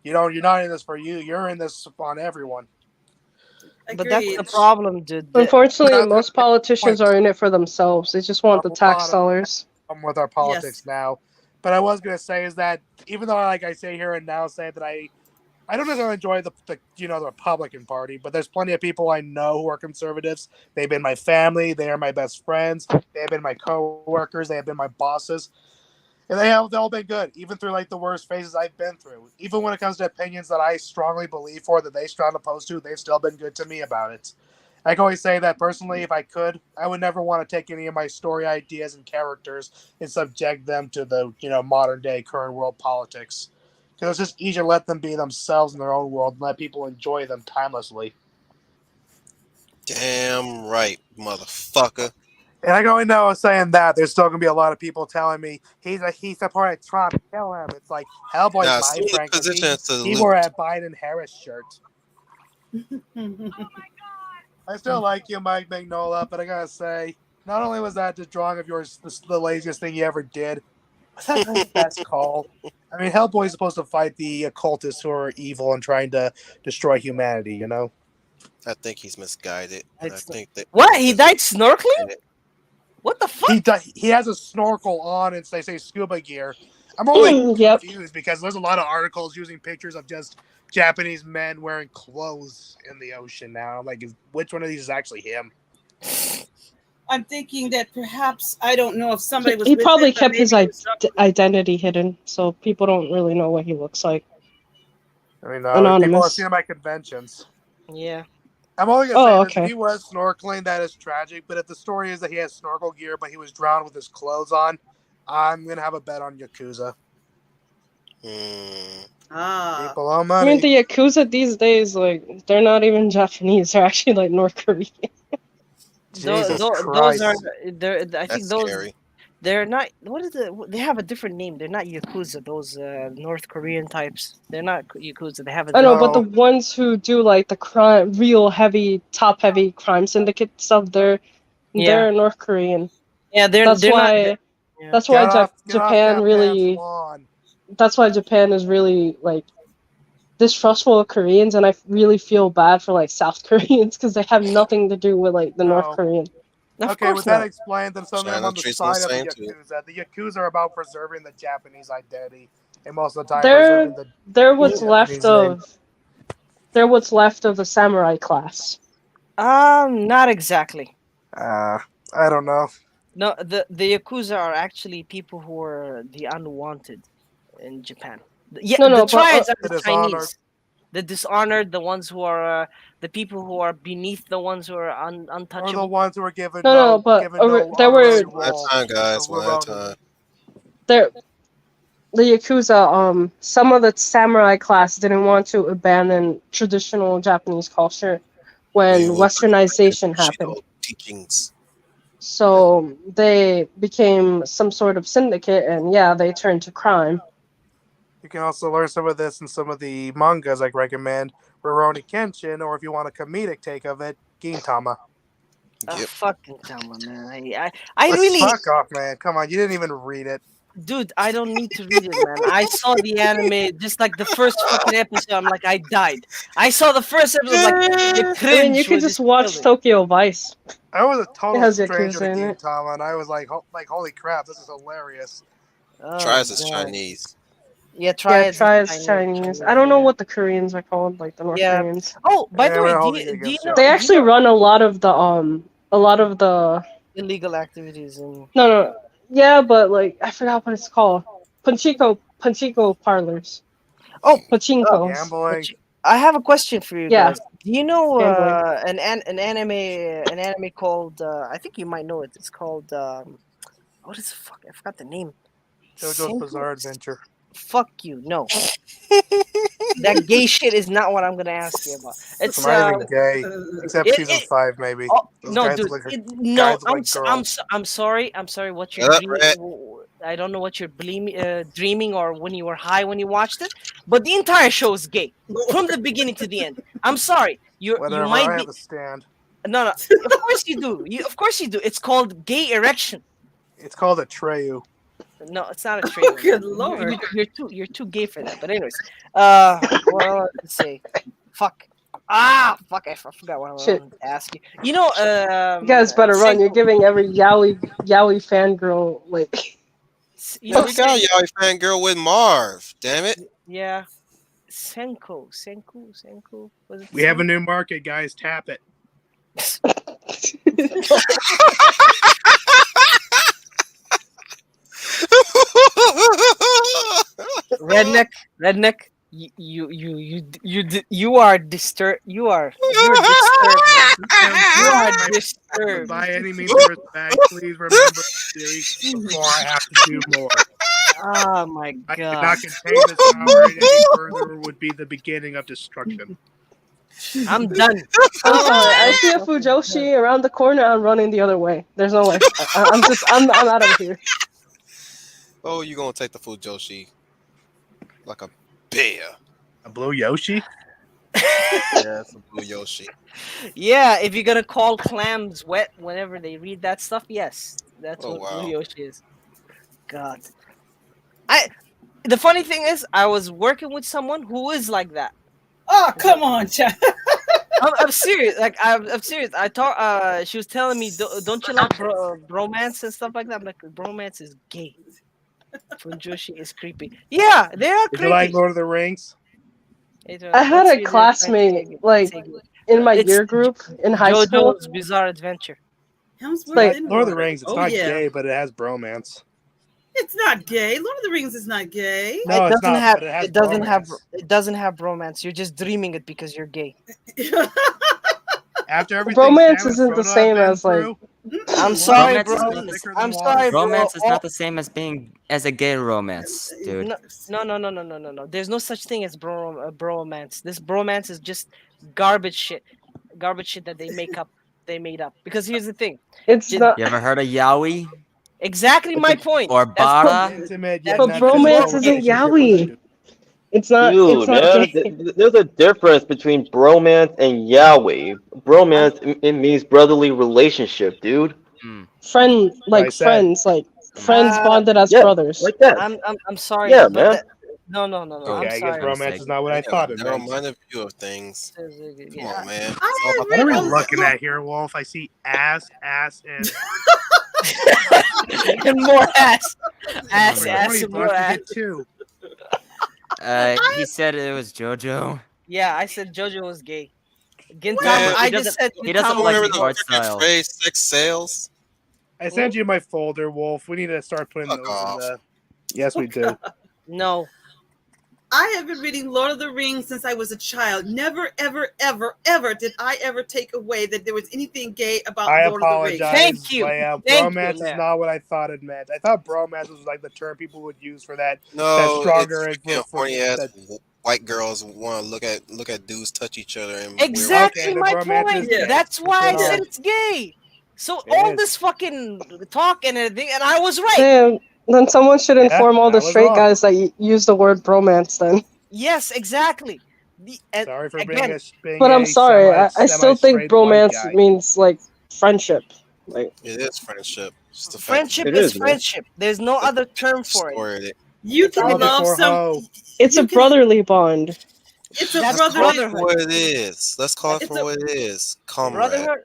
You're not in this for you. You're in this on everyone. But that's the Agreed. problem, dude. Unfortunately, That's most the politicians point. are in it for themselves. They just want the A tax lot of dollars. with our politics now. But I was going to say is that even though, like I say here and now, say that I don't necessarily enjoy the Republican Party, but there's plenty of people I know who are conservatives. They've been my family. They are my best friends. They have been my coworkers. They have been my bosses. And they've all been good, even through like the worst phases I've been through. Even when it comes to opinions that I strongly believe for, that they strongly opposed to, they've still been good to me about it. I can always say that personally, if I could, I would never want to take any of my story ideas and characters and subject them to the modern day current world politics. Because it's just easier to let them be themselves in their own world and let people enjoy them timelessly. Damn right, motherfucker. And I go know saying that there's still gonna be a lot of people telling me he's supported Trump, kill him. It's like Hellboy's Now, my assume the friend because position is he wore a salute. Biden Harris shirt. I still like you, Mike Magnola, but I gotta say, not only was that the drawing of yours the laziest thing you ever did, That's not the best call. I mean, Hellboy's supposed to fight the occultists who are evil and trying to destroy humanity, you know? I think he's misguided. And I It's think that what? He died snorkeling? What the fuck? He has a snorkel on and they say scuba gear. I'm only Yep. confused because there's a lot of articles using pictures of just Japanese men wearing clothes in the ocean now. I'm like, which one of these is actually him? I'm thinking that perhaps I don't know if somebody was. He with probably it, but kept his maybe it was identity hidden, so people don't really know what he looks like. I mean, Anonymous. people have seen him at conventions. Yeah. I'm only gonna say this: okay. if he was snorkeling, that is tragic. But if the story is that he has snorkel gear, but he was drowned with his clothes on, I'm gonna have a bet on Yakuza. People owe I money. mean, the Yakuza these days, like, they're not even Japanese. They're actually, like, North Korean. Jesus Those Christ. are I think that's those scary. they're not. What is it? They have a different name. They're not Yakuza. Those North Korean types. They're not Yakuza. They have a I know, different. but the ones who do, like, the crime, real heavy, top-heavy crime syndicate stuff, they're North Korean. Yeah, they're That's they're not. why. Yeah. That's why Get off Japan really. lawn. That's why Japan is really, like, distrustful of Koreans, and I really feel bad for, like, South Koreans because they have nothing to do with, like, the North No. Korean. Of Okay, course with that not. explained, then something China on the treats them the side of the same, too. Yakuza. The Yakuza are about preserving the Japanese identity, and most of the time They're preserving the they're what's Japanese left of. They're what's left of the samurai class. Not exactly. I don't know. No, the Yakuza are actually people who are the unwanted in Japan. Yeah, No, the but, triads are The the dishonored. Chinese. The dishonored, the ones who are the people who are beneath the ones who are Or the untouchable. ones who were given No, but given no there were honorary One at role. a time, guys. The One at a Ronin. time. the Yakuza. Some of the samurai class didn't want to abandon traditional Japanese culture when We will westernization Bushido happened. teachings. So they became some sort of syndicate, and yeah, they turned to crime. You can also learn some of this in some of the mangas I recommend. Rurouni Kenshin, or if you want a comedic take of it, Gintama. Yep. Fucking Tama, man. I really, Fuck off, man. Come on, you didn't even read it. dude, I don't need to read it, man. I saw the anime just like the first fucking episode. I'm like, I died. I saw the first episode, like the cringe. I mean, you could was just just watch killing. Tokyo Vice. I was a total has stranger to Yakuza in it. Gintama, and I was like, holy crap, this is hilarious. Oh, Trias is God. Chinese. Yeah, try it. Try as Chinese. I don't know what the Koreans are called, like the North Yeah. Koreans. Oh, by the Yeah, way, we're do holding you, it do you against know They do you actually know run a lot of the illegal activities and no, yeah, but like I forgot what it's called. Pachinko parlors. oh, Pachinkos. Gambling. I have a question for you Yeah. guys. Do you know Gambling. an anime called I think you might know it. It's called what is the fuck? I forgot the name. JoJo's Senku? Bizarre Adventure. Fuck you. No. That gay shit is not what I'm gonna ask you about. It's not even gay, except it- season it- 5 maybe. oh, Those no, guys dude. look like No, guys look I'm like s- girls. I'm sorry. I'm sorry. What you're Shut up, dreaming? Red. I don't know what you're dreaming or when you were high when you watched it. But the entire show is gay from the beginning to the end. I'm sorry. You Whatever, might I be have a stand. no. Of course you do. Of course you do. It's called gay erection. It's called a Treyu. No, it's not a trailer. Good man. lord. You're too gay for that. But anyways, what I wanted to say, fuck. Fuck! I forgot what I Shit. wanted to ask you. You know, You guys better run. You're Senko- giving every yaoi fangirl like You Man, know, we got y'all fangirl with Marv. Damn it. yeah, Senko. Was it We have a Senko? new market, guys. Tap it. redneck. You are disturbed. You're disturbed. You are disturbed. By any means of respect, please remember the series before I have to do more. Oh my I god. cannot contain this power any further would be the beginning of destruction. I'm done. I'm sorry. I see a Fujoshi around the corner. I'm running the other way. There's no way. I'm out of here. Oh, you gonna take the food, Joshi? Like a bear. A blue Yoshi? Yeah, it's a blue Yoshi. Yeah, if you're gonna call clams wet whenever they read that stuff, yes, that's Oh, what wow. Blue Yoshi is. God. The funny thing is, I was working with someone who is like that. Oh, come on, child. I'm serious. Like I'm serious. I thought she was telling me, don't you like bromance and stuff like that? I'm like, bromance is gay. Funjoshi is creepy. Yeah, they are Did creepy. you like Lord of the Rings? I had a classmate like in my year group in high school. JoJo's Bizarre Adventure. Hemsworth Like- in Lord of the water. Rings. It's Oh, not yeah. gay, but it has bromance. It's not gay. Lord of the Rings is not gay. No, it it's doesn't not. have. But it has It doesn't have. bromance. It doesn't have bromance. You're just dreaming it because you're gay. After everything Bromance Sam and isn't the Frodo have same been as, like- through, I'm sorry, Bromance bro. is thicker than I'm water. sorry, bro. Romance is not the same as being as a gay romance, dude. No. There's no such thing as bromance. This bromance is just garbage shit. Garbage shit that they make up. They made up. Because here's the thing. It's Did- not. You ever heard of yaoi Exactly my point. or That's bara? intimate, But yet not bromance physical isn't relationship yaoi. with- It's not. Dude, It's not man, gay. there's a difference between bromance and yaoi. Bromance, it means brotherly relationship, dude. Friend, like I said. friends, like friends Uh, bonded as yeah, brothers. like that. I'm sorry. Yeah, but man. no. Oh, I'm Okay, I guess sorry. bromance is not what I Yeah, thought it narrow meant. minded view of things. Come Yeah. on, man. I It's all have about What are we read a looking lot- at here, Wolf? I see ass, and And more ass. Ass, Wait, ass, wait, and Buster more ass. did too. He said it was JoJo. Yeah, I said JoJo was gay. Gintama, Man, I he just said he doesn't Gintama like was Remember the the gay. art freaking style. phrase sex sales? I sent you my folder, Wolf. We need to start putting Fuck those in off. the. Yes, we do. No. I have been reading Lord of the Rings since I was a child. Never, ever, ever, ever did I ever take away that there was anything gay about I Lord of the Rings. apologize. Thank you. Leia. Thank you, Bromance is Leia. not what I thought it meant. I thought bromance was like the term people would use for that. No, stronger it's and for horny ass that- white girls want to look at dudes touch each other and Exactly Okay, the my bromance point. is gay. That's why I Yeah. said it's gay. So It all is. this fucking talk and everything, and I was right. Damn. Then someone should Yeah, inform all the I was straight wrong. guys that use the word bromance. Then. Yes, exactly. Sorry for again, being But I'm a sorry. I still think semi-straight white bromance guy. means like friendship. Like it is friendship. Just the fact friendship It is is, man. friendship. There's no other term for it. story. You It's can all love before some. hoe. it's You a can- brotherly bond. It's a That's Let's call it brotherly. for what it is. Let's call it It's for a- what it is. Comrade. Brotherhood,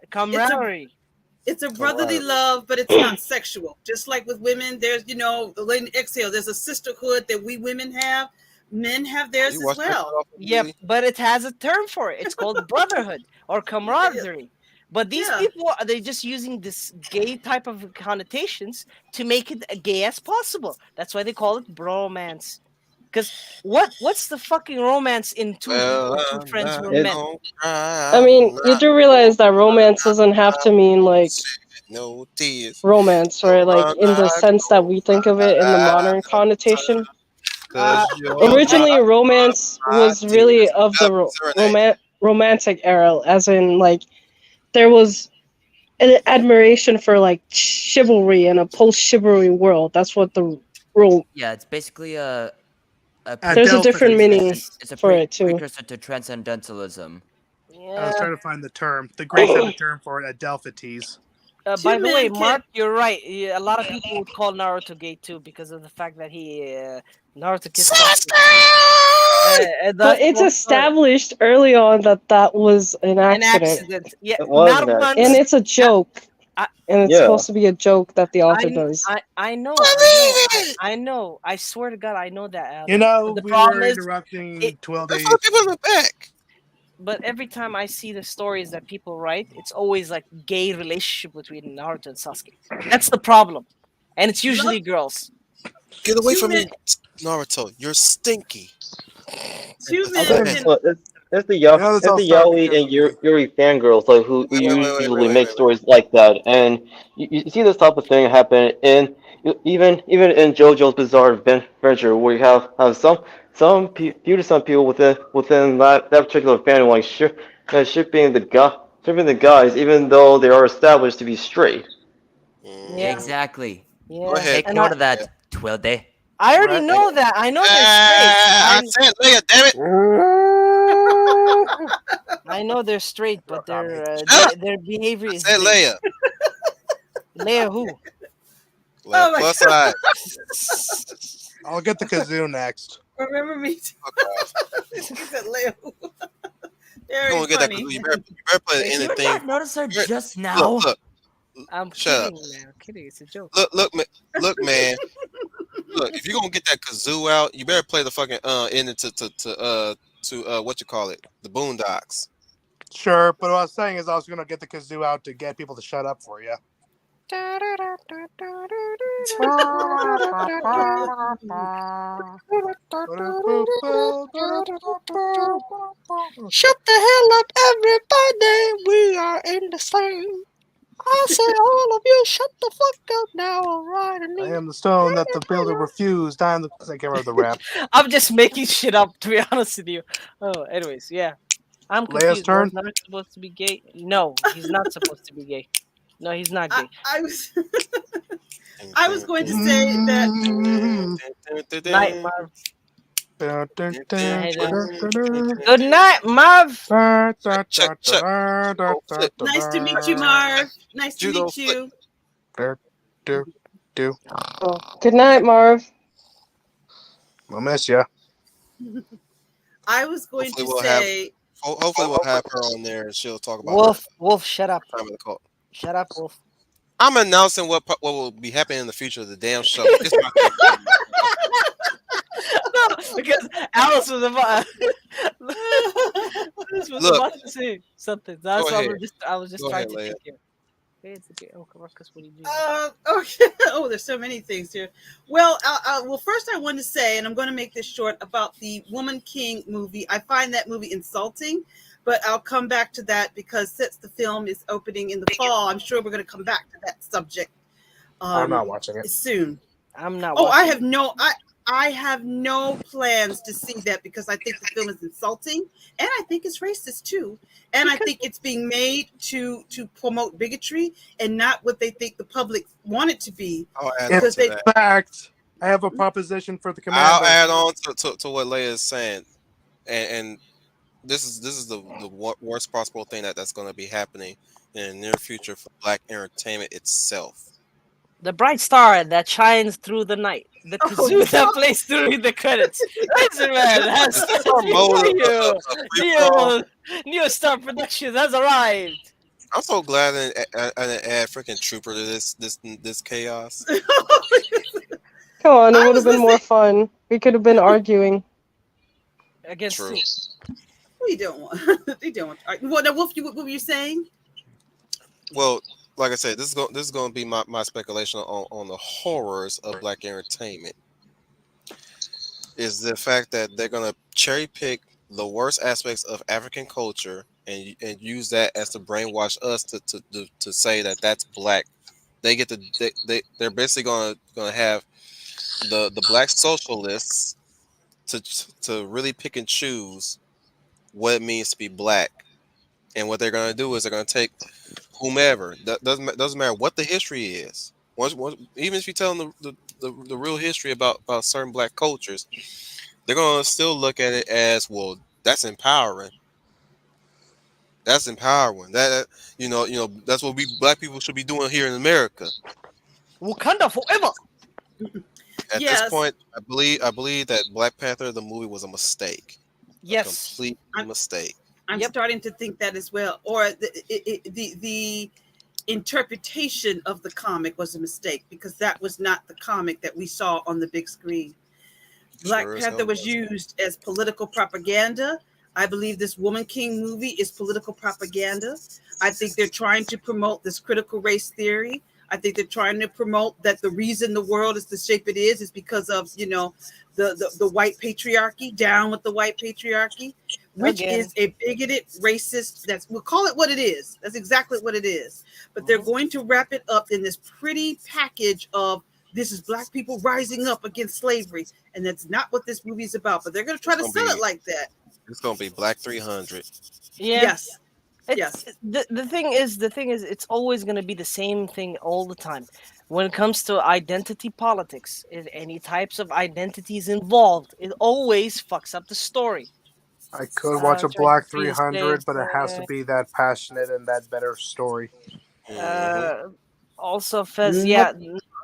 camaraderie. It's a brotherly love, but it's not sexual. Just like with women, there's Lady Exhale. There's a sisterhood that we women have. Men have theirs You as watched that well. off the Yeah, movie? but it has a term for it. It's called brotherhood or camaraderie. But these Yeah. people they're just using this gay type of connotations to make it as gay as possible. That's why they call it bromance. Because what's the fucking romance in two friends who are It- men? I mean, you do realize that romance doesn't have to mean like no tears. romance, right? Like in the sense that we think of it in the modern connotation. Originally, romance was really of the romantic era, as in like there was an admiration for like chivalry in a post-chivalry world. That's what the role. Yeah, it's basically a There's a different meaning it's a for it too. precursor to transcendentalism. I was Yeah. trying to find the term. The Greeks had the term for it, Adelphites. By Two the way, men Mark, you're right. Yeah, a lot of people would call Naruto gay too because of the fact that he Naruto kissed. But it's established early on that that was an an accident, accident. Yeah, It was not an once. and it's a joke, I- and it's Yeah. supposed to be a joke that the author does. I know. I know. I swear to God, I know that. Alex. You know, But the we problem were is, interrupting 12 days. That's people in the back. but every time I see the stories that people write, it's always like gay relationship between Naruto and Sasuke. That's the problem, and it's usually girls. Get away Two from me, men- Naruto. You're stinky. Two men Okay, can- so it's the Yeah, that's all yaoi started and because- Yuri fangirls like who Wait, usually wait, make wait. stories like that, and you see this type of thing happen in even in JoJo's Bizarre Adventure, where you have some people within that particular fandom like shipping the guys, even though they are established to be straight. Yeah. Exactly. Yeah. Go ahead. Take And note of that, Twilde. I already Right. know that. I know I they're straight. said, Leia, damn it. I know they're straight, but their behavior I is said, gay. Leia. Leia who? Leia my plus God. size. I'll get the kazoo next. Remember me? He said Leo. You Very gonna get that funny. kazoo? You better play the Did you anything. not notice her Look, just now? Look, I'm Shut up. kidding, man. I'm kidding. It's a joke. look, man. Look, if you're gonna get that kazoo out, you better play the fucking ending to what you call it, the Boondocks. Sure, but what I was saying is I was gonna get the kazoo out to get people to shut up for you. Shut the hell up, everybody. We are in the same. I say all of you, shut the fuck up now, alright? I am the stone that the builder refused. I am the. I can't remember the rap. I'm just making shit up, to be honest with you. Oh, anyways, yeah. I'm Leia's confused. turn? Was Naruto supposed to be gay? No, he's not supposed to be gay. No, he's not gay. I was I was going to say that Night, Marv. Good Good night, Marv. nice to meet you, Marv. Nice to Judo meet you. Good night, Marv. We'll miss you. I was going Hopefully to we'll have- say Hopefully we'll have her on there and she'll talk about Wolf, shut up. her time in the cult. Shut up, Wolf. I'm announcing what will be happening in the future of the damn show. It's my- No, because Alice was about, Look. about to say something. That's Go why ahead. I was just Go trying ahead, to Leia. think here. Okay, it's okay. Oh, Marcus, what do you do? okay. Oh, there's so many things here. Well, well, first I want to say, and I'm going to make this short, about the Woman King movie. I find that movie insulting, but I'll come back to that because since the film is opening in the fall, I'm sure we're going to come back to that subject. I'm not watching it. Soon. I'm not. Oh, I watching. have no plans to see that because I think the film is insulting and I think it's racist too. And I think it's being made to promote bigotry and not what they think the public want it to be. I'll add Because on to they- that. In fact, I have a proposition for the commander. I'll add on to what Leia is saying, and this is the worst possible thing that's going to be happening in the near future for Black entertainment itself. The bright star that shines through the night. The kazoo that plays during the credits. Listen, man, that's Neo Star Productions has arrived. I'm so glad I didn't add freaking Trooper to this chaos. Come on, it I would was have been more fun. We could have been arguing. Against True. who? We don't want. They don't want. What, now, Wolf? What were you saying? Well, like I said, this is going to be my speculation on the horrors of Black entertainment. Is the fact that they're going to cherry pick the worst aspects of African culture and use that as to brainwash us to say that that's Black. They get they're basically going to have the Black socialists to really pick and choose what it means to be Black, and what they're going to do is they're going to take whomever, doesn't matter what the history is. Once, even if you tell them the real history about certain Black cultures, they're going to still look at it as, well, that's empowering. That's empowering. That you know that's what we Black people should be doing here in America. Wakanda forever. At Yes. this point, I believe that Black Panther the movie was a mistake. Yes. A complete mistake. I'm Yep. starting to think that as well. Or the interpretation of the comic was a mistake because that was not the comic that we saw on the big screen. Black Sure as Panther hell was wasn't. used as political propaganda. I believe this Woman King movie is political propaganda. I think they're trying to promote this critical race theory. I think they're trying to promote that the reason the world is the shape it is because of, the white patriarchy, down with the white patriarchy, which Again. is a bigoted, racist, we'll call it what it is. That's exactly what it is. But they're going to wrap it up in this pretty package of this is Black people rising up against slavery. And that's not what this movie is about. But they're going to try to It's sell gonna it be- like that. It's gonna be Black 300. Yeah. Yes. It's, the thing is, it's always going to be the same thing all the time. When it comes to identity politics, if any types of identities involved, it always fucks up the story. I could watch a trying Black to be a 300, safe, but it has to be that passionate and that better story. Mhm. Also, Fez, yeah,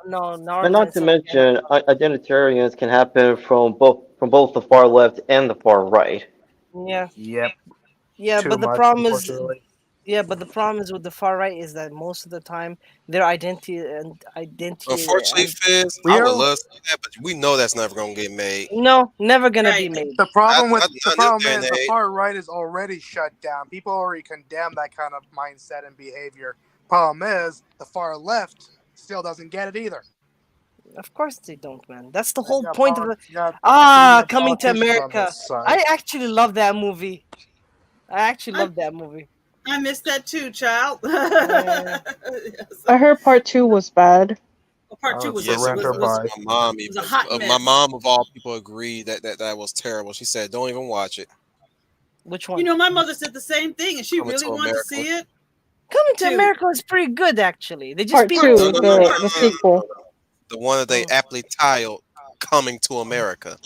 no, And not to Northern mention, identitarians can happen from both the far left and the far right. Yeah, Yep. yeah, Too but the much, problem is, unfortunately. yeah, but the problem is with the far right is that most of the time their identity Unfortunately, and Fizz, We I would are love to see that, but we know that's never gonna get made. no, never gonna be Right. made. the problem with Not- the not in this problem day and is the age. far right is already shut down. People already condemn that kind of mindset and behavior. Problem is the far left still doesn't get it either. Of course they don't, man. That's the They whole got point of it. you got Coming to politicians on America. this side. I actually love that movie. I actually I- love that movie. I missed that too, child. Yeah. Yes. I heard part 2 was bad. Part two was Yes, it rent or was. buy. My mom, was even a hot my mess. mom of all people agreed that was terrible. She said, "Don't even watch it." Which one? You know, my mother said the same thing, and she Coming really to wanted to America. see it. Coming to Two. America is pretty good, actually. They just Part beat 2, No, no, no, no, no, the sequel. The one that they Oh. aptly titled "Coming to America"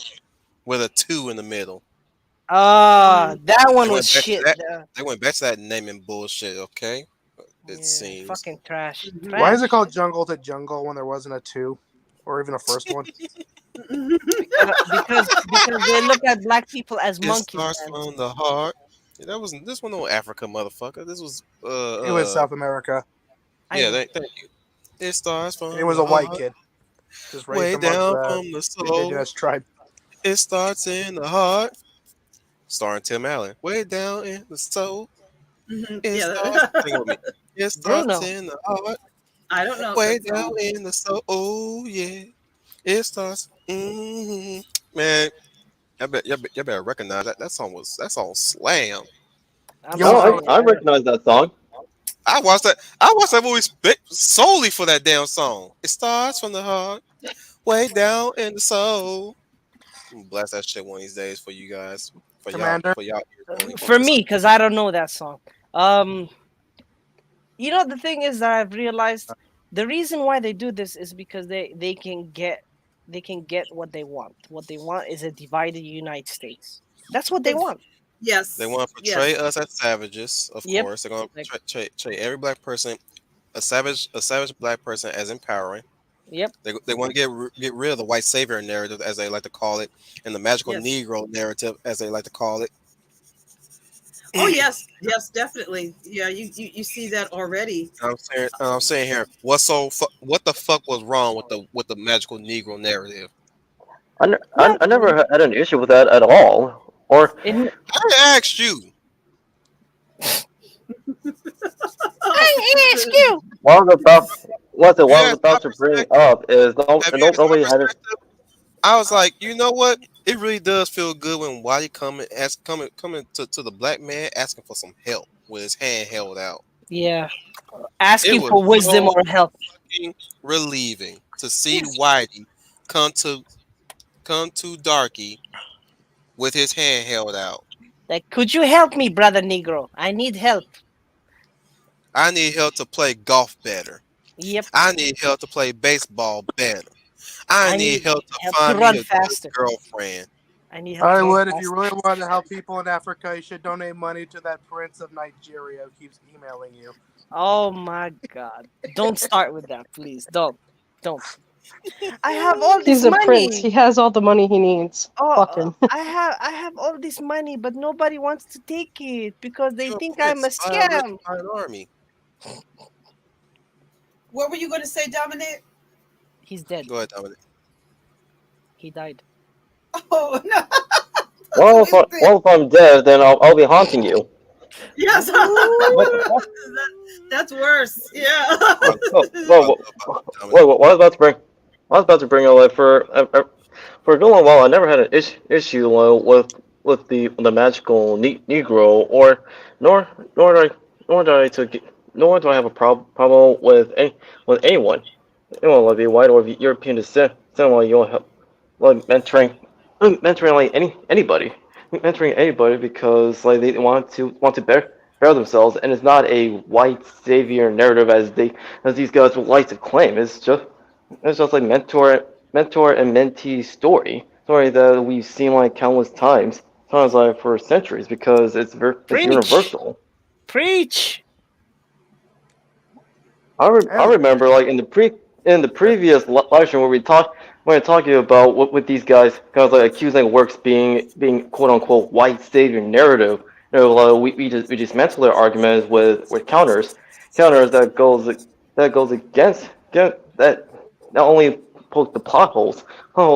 with a 2 in the middle. That one They was went back to shit. that. They went back to that naming bullshit. Okay, it Yeah, seems. fucking trash. Mhm. Trash. Why is it called Jungle to Jungle when there wasn't a 2 or even a first one? Because they look at black people as It monkeys, starts man. from the heart. Yeah, that wasn't. This one no Africa, motherfucker. This was. It was South America. I Yeah, know. thank you. It starts from. And it was the a white heart, kid. Just way raised amongst down the from the soul. indigenous tribe. It starts in the heart. Starring Tim Allen. Way down in the soul. Mhm. It Yeah. starts. Sing with me. It starts Bruno. in the heart. I don't know. Way that down song. in the soul. Oh yeah. It starts. Man, you better recognize that that song slam. I'm Yo, Oh, sorry. I recognize that song. I watched that movie solely for that damn song. It starts from the heart, way down in the soul. I'm gonna blast that shit one of these days for you guys. Commander. For y'all ears only. For me, because I don't know that song. You know the thing is that I've realized the reason why they do this is because they can get what they want. What they want is a divided United States. That's what they want. Yes. They want to portray Yes. us as savages, of Yep. course. They're gonna Like- portray every black person, a savage black person as empowering. Yep. They want to get rid of the white savior narrative, as they like to call it, and the magical Yes. Negro narrative, as they like to call it. Oh yes, yes, definitely. Yeah, you see that already. I'm saying here, what the fuck was wrong with the magical Negro narrative? I never had an issue with that at all. Or It, I asked you. I ask you. what I was about Yeah, to bring up is Have you ever seen nobody my had it. perspective? I was like, you know what? It really does feel good when Whitey coming to the black man asking for some help with his hand held out. Yeah. Asking was for wisdom so- or help. Fucking relieving to see Whitey come to Darky with his hand held out. Like, could you help me, brother Negro? I need help. I need help to play golf better. Yep. I need help to play baseball better. I need help to help to find run me a faster. good girlfriend. I need help. I to would, run if you faster. really want to help people in Africa, you should donate money to that prince of Nigeria who keeps emailing you. Oh my God! Don't start with that, please. Don't. I have all this He's a money. prince. He has all the money he needs. Oh, Fuck him. I have all this money, but nobody wants to take it because they You're think I'm a prince by a scam. by an army. What were you going to say, Dominic? He's dead. Go ahead, Dominic. He died. Oh no. Well, if I'm dead, then I'll be haunting you. Yes. What the fuck? That's worse. Yeah. Whoa, what I was about to bring up, like, for a good long while, I never had an issue with the magical Negro, or nor do I have a problem with anyone, whether be white or of European descent, like, you know, like mentoring like mentoring anybody because, like, they want to better themselves, and it's not a white savior narrative as these guys would like to claim. It's just like mentor and mentee story that we've seen like countless times, like for centuries, because it's Preach. universal. Preach. I remember, like, in the in the previous live stream where we're talking about what with these guys kind of like accusing works being quote unquote white savior narrative. We just dismantle their arguments with counters that goes against that not only poke the plot holes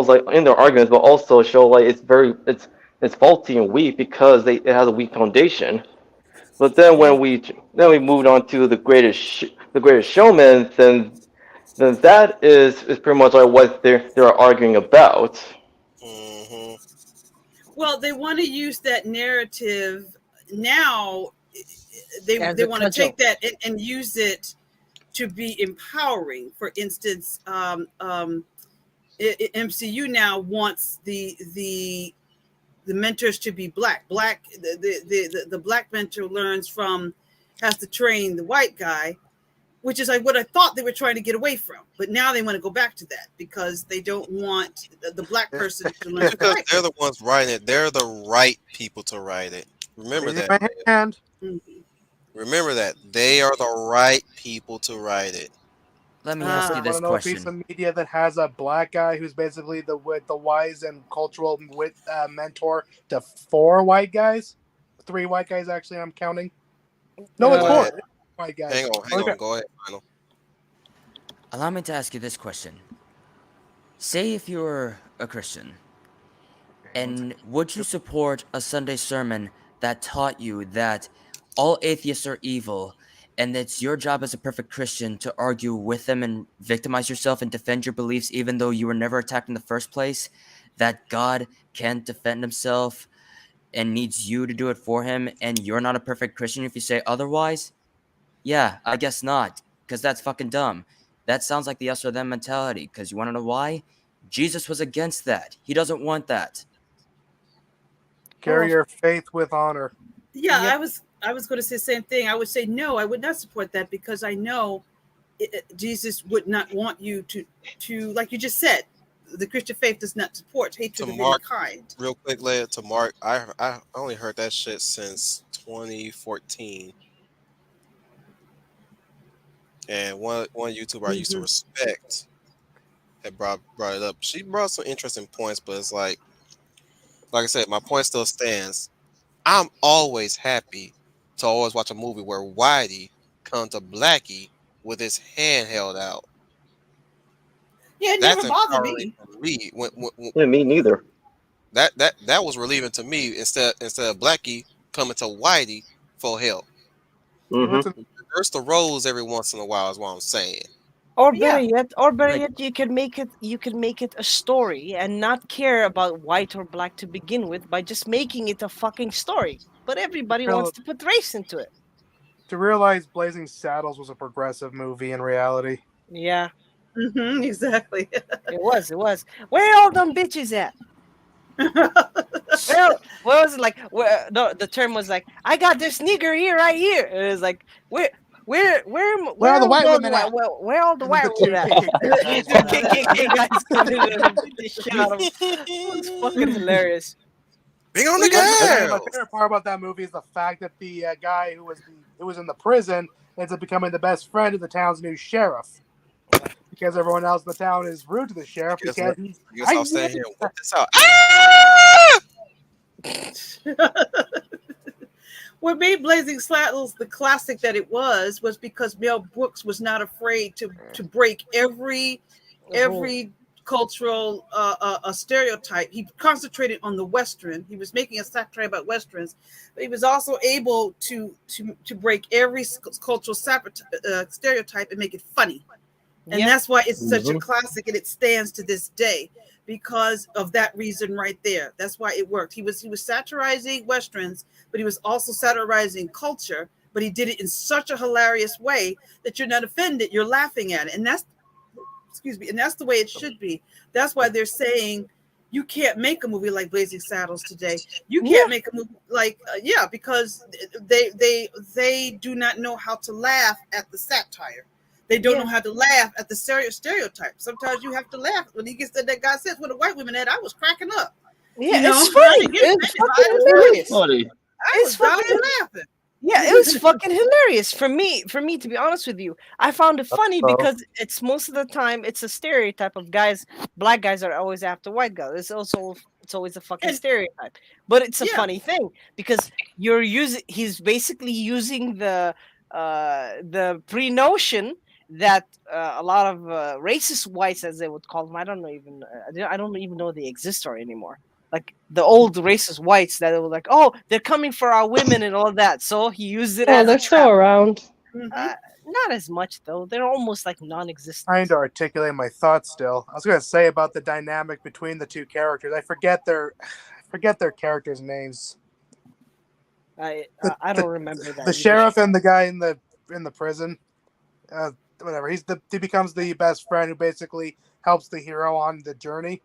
like in their arguments, but also show like it's faulty and weak because it has a weak foundation. But then when we moved on to the greatest showman, then that is pretty much like what they're arguing about. hmm Well, they want to use that narrative now. They As a want to cudgel. take that and use it to be empowering. For instance, MCU now wants the mentors to be black. The black mentor has to train the white guy, which is like what I thought they were trying to get away from. But now they want to go back to that because they don't want the black person to learn. Because they're the ones writing it. They're the right people to write it. Remember Raising that. my hand. Remember that. They are the right people to write it. Let me ask you Want this to know a piece question. of media that has a black guy who's basically the wise and cultural mentor to 4 white guys, 3 white guys actually. I'm counting. No, it's Go 4 ahead. white guys. Hang on. Go ahead, Final. Allow me to ask you this question. Say if you were a Christian, and would you support a Sunday sermon that taught you that all atheists are evil, and it's your job as a perfect Christian to argue with them and victimize yourself and defend your beliefs even though you were never attacked in the first place? That God can't defend himself and needs you to do it for him, and you're not a perfect Christian if you say otherwise? Yeah, I guess not, because that's fucking dumb. That sounds like the us or them mentality, because you want to know why? Jesus was against that. He doesn't want that. Carry your faith with honor. Yeah, Yep. I was going to say the same thing. I would say no, I would not support that because I know Jesus would not want you to like you just said. The Christian faith does not support hatred To of any Mark- kind. Real quick, Leia, to Mark, I only heard that shit since 2014. And one YouTuber I used to respect had brought it up. She brought some interesting points, but it's like I said, my point still stands. I'm always happy to always watch a movie where Whitey comes to Blackie with his hand held out. Yeah, it That's never bothered empowering me. for me. When Yeah, me neither. that was relieving to me instead of Blackie coming to Whitey for help. Mm-hmm. Reverse the roles every once in a while is what I'm saying. Or Yeah. better Like- yet, you can make it a story and not care about white or black to begin with by just making it a fucking story. But everybody wants to put race into it. To realize Blazing Saddles was a progressive movie in reality. Yeah, Exactly. it was. Where all them bitches at? Well, what was it like? No, the term was like, I got this nigger here, right here. And it was like, where are the white women at? Where all the And white the women at? KKK guys coming in and beat the shit out of him. It's fucking hilarious. Bring on the My girls. favorite part about that movie is the fact that the guy who was in the prison ends up becoming the best friend of the town's new sheriff. Because everyone else in the town is rude to the sheriff Guess because what? he's You guys all stand here and work this out. What made Blazing Saddles the classic that it was because Mel Brooks was not afraid to break every cultural stereotype. He concentrated on the Western. He was making a satire about Westerns, but he was also able to break every cultural stereotype and make it funny. And Yep. that's why it's such a classic, and it stands to this day because of that reason right there. That's why it worked. He was satirizing Westerns, but he was also satirizing culture, but he did it in such a hilarious way that you're not offended, you're laughing at it. And that's the way it should be. That's why they're saying you can't make a movie like Blazing Saddles today. You can't make a movie like because they do not know how to laugh at the satire. They don't know how to laugh at the stereotype. Sometimes you have to laugh when he gets that guy says, "What a white woman at," I was cracking up. Yeah, You know? it's funny. I didn't get It's offended by fucking it. hilarious. Funny. I was It's fucking dying laughing. Yeah, it was fucking hilarious for me. For me, to be honest with you, I found it funny Uh-oh. because it's most of the time it's a stereotype of guys. Black guys are always after white guys. It's always a fucking And- stereotype. But it's a Yeah. funny thing because you're using. He's basically using the pre-notion that a lot of racist whites, as they would call them, I don't even know they exist or anymore. Like the old racist whites that were like, oh, they're coming for our women and all that. So he used it Oh, as they're a still trap. around. Mhm. Not as much though. They're almost like non-existent. Trying to articulate my thoughts still. I was going to say about the dynamic between the two characters. I forget their characters' names. I The- don't remember that. The either. sheriff and the guy in the prison. Whatever. He becomes the best friend who basically helps the hero on the journey.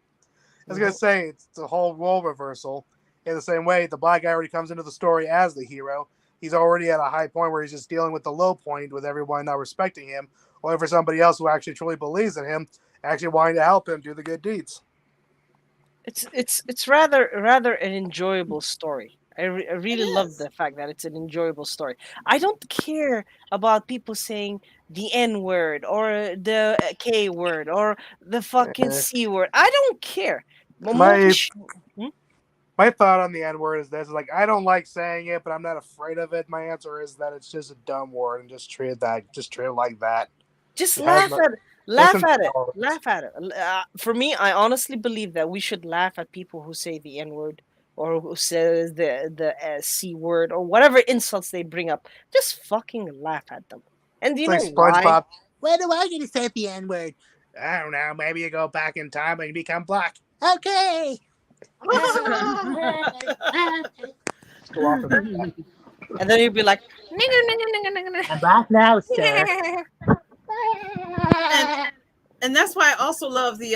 I was gonna say it's the whole role reversal. In the same way, the black guy already comes into the story as the hero. He's already at a high point where he's just dealing with the low point with everyone not respecting him, or for somebody else who actually truly believes in him, actually wanting to help him do the good deeds. It's rather an enjoyable story. I really It love is. the fact that it's an enjoyable story. I don't care about people saying the N word or the K word or the fucking Eh. C word. I don't care. But My- movies sh- My thought on the N word is this: like, I don't like saying it, but I'm not afraid of it. My answer is that it's just a dumb word, and just treat it like that. Just It laugh has no- at it. Laugh doesn't at it. follow. Laugh at it. For me, I honestly believe that we should laugh at people who say the N word or who says the C word or whatever insults they bring up. Just fucking laugh at them. And do you It's know like why? SpongeBob. When do I get to say the N word? I don't know. Maybe you go back in time and you become black. Okay. Go off of it. And then you'd be like, "Nigga, nigga, nigga, nigga, nigga." I'm black now, sir. And that's why I also love the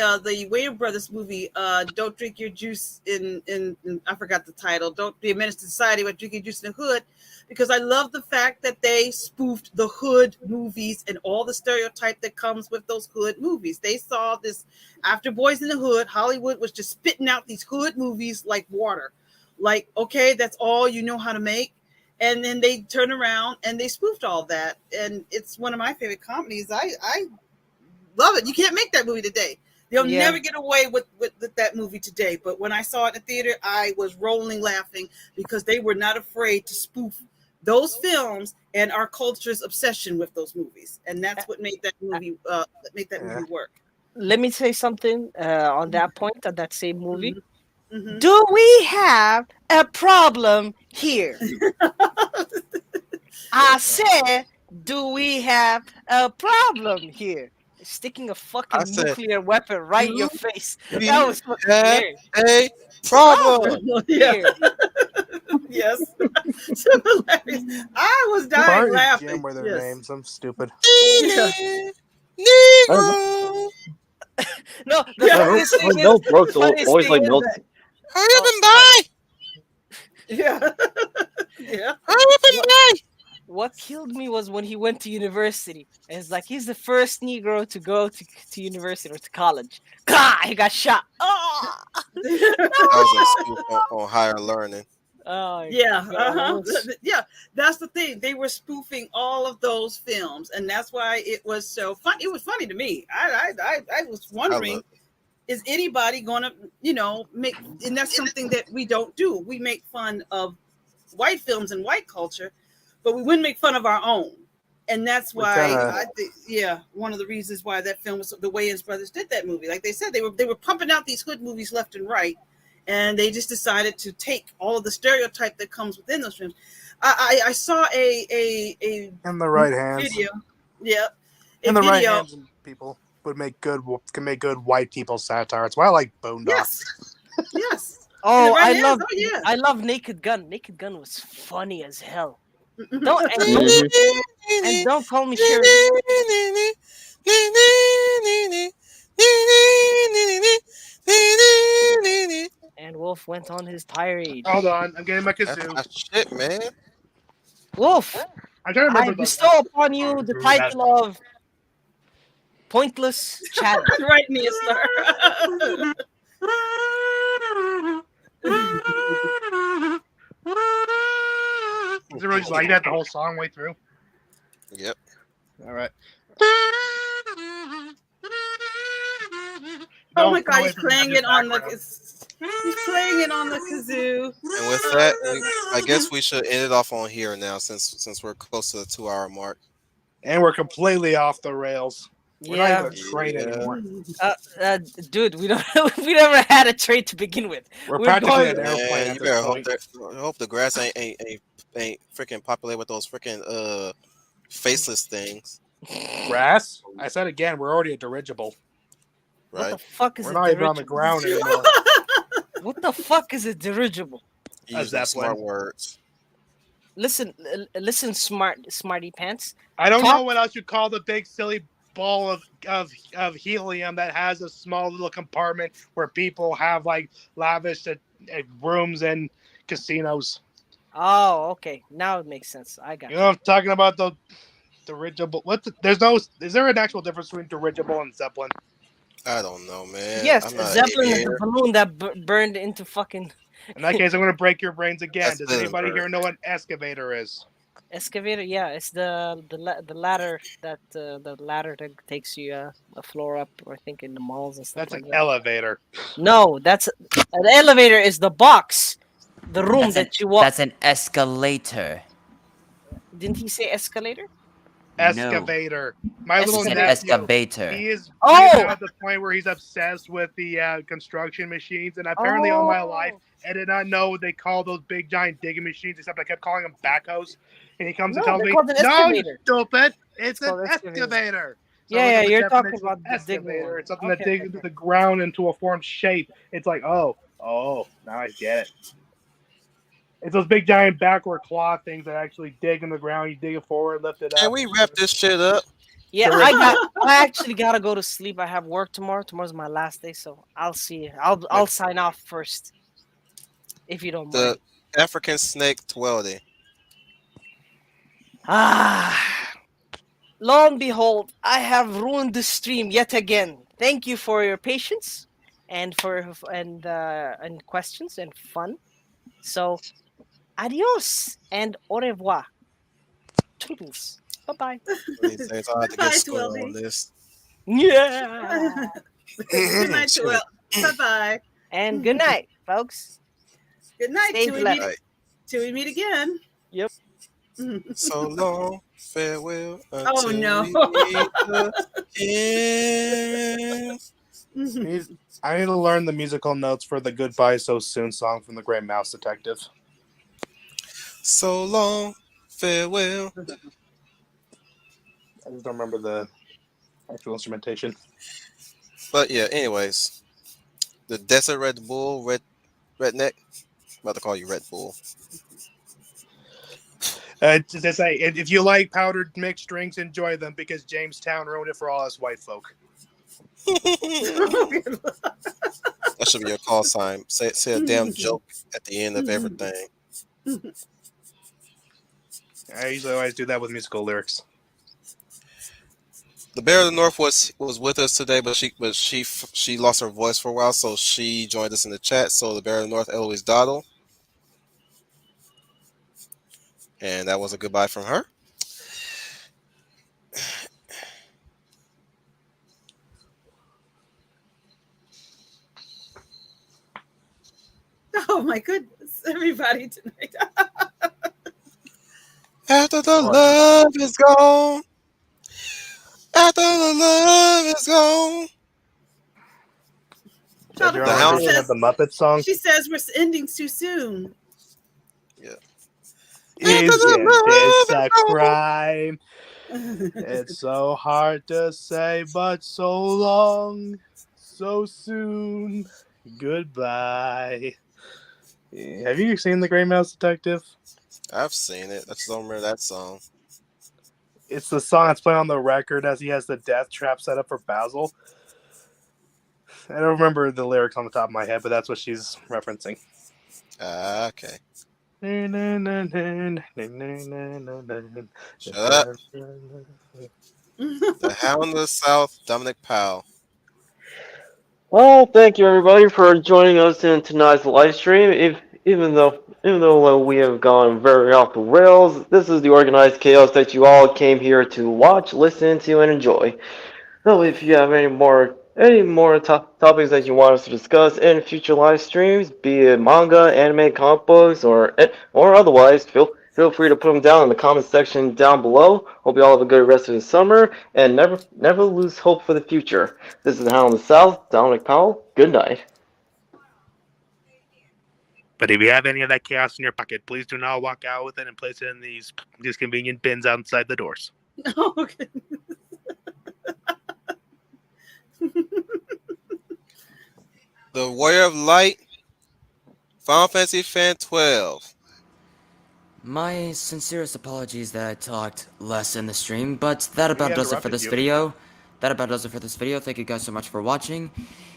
Wayans Brothers movie, Don't Drink Your Juice in I forgot the title. Don't be a menace to society by drinking juice in the hood, because I love the fact that they spoofed the hood movies and all the stereotype that comes with those hood movies. They saw this after Boys in the Hood. Hollywood was just spitting out these hood movies like water. Like, okay, that's all you know how to make. And then they turn around and they spoofed all that. And it's one of my favorite comedies. I love it. You can't make that movie today. They'll Yeah. never get away with that movie today. But when I saw it in the theater, I was rolling laughing because they were not afraid to spoof those films and our culture's obsession with those movies. And that's what made that movie movie work. Let me say something on that point of that same movie. Mhm. Do we have a problem here? I said, do we have a problem here? Sticking a fucking I said, nuclear weapon right in your face. We That was fucking have hilarious. a problem. Yeah. Here. Yes. So hilarious. I was dying Bart and laughing. Jim were their Yes. names. I'm stupid. Negro. No, the Yeah. funniest thing is, Milk Brooks the funniest always thing like is milk. that- Hurry up and buy. Yeah. Yeah. Hurry up and buy. what killed me was when he went to university. And it's like he's the first Negro to go to university or to college. God, he got shot. Oh, That was a spoof on higher learning. Yeah, God, that uh-huh. was- Yeah. That's the thing. They were spoofing all of those films, and that's why it was so fun. It was funny to me. I was wondering, is anybody gonna, make? And that's something that we don't do. We make fun of white films and white culture, but we wouldn't make fun of our own. And that's We why kinda- I think, one of the reasons why that film was the Wayans brothers did that movie. Like they said, they were pumping out these hood movies left and right, and they just decided to take all of the stereotype that comes within those films. I saw a In the right hands. video. Yeah. A In the right video. hands, people can make good white people satire. That's why I like Boondocks. Yes. Yes. Oh, right I hands, love, oh, yeah. I love Naked Gun. Naked Gun was funny as hell. Mhm. And don't call me Shirley. And Wolf went on his tirade. Hold on, I'm getting my That's kazoo. my shit, man. Wolf, I'm trying to I remember. bestow upon you the title of Pointless Chatter. Right, Mia Star. Is it really just like that the whole song way through? Yep. All right. Oh my god, he's playing it on the. He's playing it on the kazoo. And with that, I guess we should end it off on here now, since we're close to the 2-hour mark. And we're completely off the rails. We're not Yeah, even a train anymore. dude, we don't. We never had a trade to begin with. We're We're practically going- an airplane Man, at you this better hope point. that hope the grass ain't freaking populated with those freaking faceless things, Grass? I said again, we're already a dirigible. What right? the fuck is We're a not even on the dirigible? ground anymore. What the fuck is a dirigible? You use those smart words. Listen, smarty pants. I don't Talk- know what else you call the big silly ball of helium that has a small little compartment where people have like lavish rooms and casinos. Oh, okay. Now it makes sense. I got You know what I'm talking about? The dirigible. Is there an actual difference between dirigible and zeppelin? I don't know, man. Yes, I'm not Zeppelin is here. the balloon that burned into fucking In that case, I'm going to break your brains again. That's Does anybody better. here know what an excavator is? excavator. Yeah, it's the ladder that takes you a floor up, I think, in the malls and stuff That's like an that. elevator. No, that's an elevator. Is the box, the room That's that an, you walk. that's an escalator. Didn't he say escalator? Excavator. My He little It's an nephew. excavator. He is Oh! now at the point where he's obsessed with the construction machines, and apparently all my life I did not know what they call those big giant digging machines, except I kept calling them backhoes. And he comes No, and tells they're me, called an "No, you excavator." stupid! It's called an excavator. excavator." So I Yeah, looked yeah, up the you're talking definition about of the digging excavator. one. It's something that Okay, digs into the ground into a formed shape. It's like, oh, now I get it. It's those big giant backward claw things that actually dig in the ground. You dig it forward, lift it up. Can we wrap this shit up? Yeah, Correct. I actually gotta go to sleep. I have work tomorrow. Tomorrow's my last day, so I'll see you. I'll sign off first, if you don't mind. The African snake tweldy. Lo and behold, I have ruined the stream yet again. Thank you for your patience and and questions and fun. So, adios and au revoir. Toodles. Bye bye. These days I have to Bye, get score Twelby. on this. Yeah. Good night, Joel. Bye bye. And good night, folks. Good night. Stay Till we blessed. meet, till we meet again. Yep. So long, farewell. Oh, Until no. we meet again. I need to learn the musical notes for the "Goodbye So Soon" song from the Great Mouse Detective. So long, farewell. I just don't remember the actual instrumentation. But yeah, anyways, the Desert Red Bull, Redneck. I'm about to call you Red Bull. To say, if you like powdered mixed drinks, enjoy them because Jamestown ruined it for all us white folk. That should be your call sign. Say a damn joke at the end of everything. I usually always do that with musical lyrics. The Bear of the North was with us today, but she lost her voice for a while, so she joined us in the chat. So the Bear of the North, Eloise Doddle, and that was a goodbye from her. Oh my goodness, everybody tonight. After the love is gone, after the love is gone. Child The of Hound- Course of the Muppet song. she says we're ending too soon. Isn't this a crime? It's so hard to say, but so long, so soon. Goodbye. Have you seen The Great Mouse Detective? I've seen it. I just don't remember that song. It's the song that's playing on the record as he has the death trap set up for Basil. I don't remember the lyrics on the top of my head, but that's what she's referencing. Okay. Shut up. The Hound of the South, Dominic Powell. Well, thank you everybody for joining us in tonight's live stream. even though we have gone very off the rails, this is the organized chaos that you all came here to watch, listen to, and enjoy. So if you have any more topics that you want us to discuss in future live streams, be it manga, anime, comic books, or otherwise, feel free to put them down in the comment section down below. Hope you all have a good rest of the summer, and never lose hope for the future. This is the Hound of the South, Dominic Powell. Good night. But if you have any of that chaos in your pocket, please do not walk out with it and place it in these convenient bins outside the doors. Oh, okay. The Warrior of Light, Final Fantasy Fan 12. My sincerest apologies that I talked less in the stream, but that about We does it for interrupted this you. video. That about does it for this video. Thank you guys so much for watching.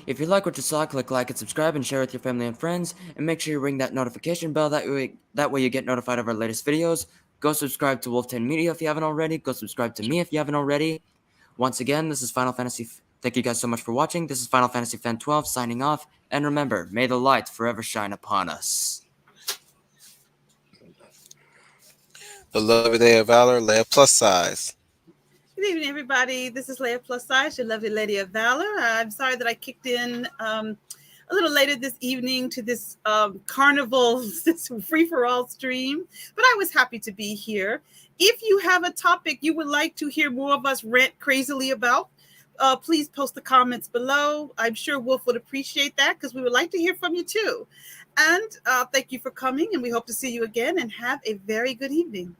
If you like what you saw, click like and subscribe and share with your family and friends. And make sure you ring that notification bell. That way you get notified of our latest videos. Go subscribe to Wolf10 Media if you haven't already. Go subscribe to me if you haven't already. Once again, this is Final Fantasy. Thank you guys so much for watching. This is Final Fantasy Fan 12 signing off. And remember, may the light forever shine upon us. The Lovely Day of Valor, Leia Plus Size. Good evening, everybody. This is Leia Plus Size, your lovely lady of valor. I'm sorry that I kicked in a little later this evening to this carnival, this free-for-all stream, but I was happy to be here. If you have a topic you would like to hear more of us rant crazily about, please post the comments below. I'm sure Wolf would appreciate that because we would like to hear from you too. And thank you for coming, and we hope to see you again, and have a very good evening.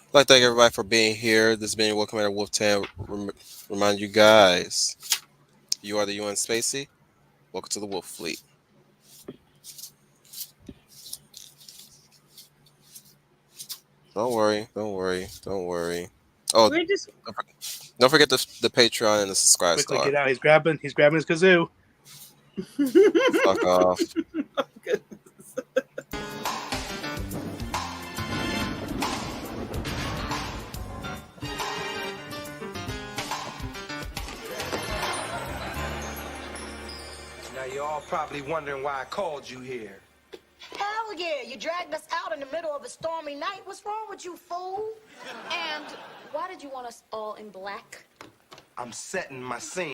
I'd like to thank everybody for being here. This has been your Welcome at Wolf 10. Remind you guys, you are the UN Spacey. Welcome to the Wolf Fleet. Don't worry. Oh, We're just don't forget the Patreon and the subscribe Quickly star. get out. He's grabbing his kazoo. Fuck off. Now you're all probably wondering why I called you here. Hell yeah, you dragged us out in the middle of a stormy night. What's wrong with you, fool? And why did you want us all in black? I'm setting my scene.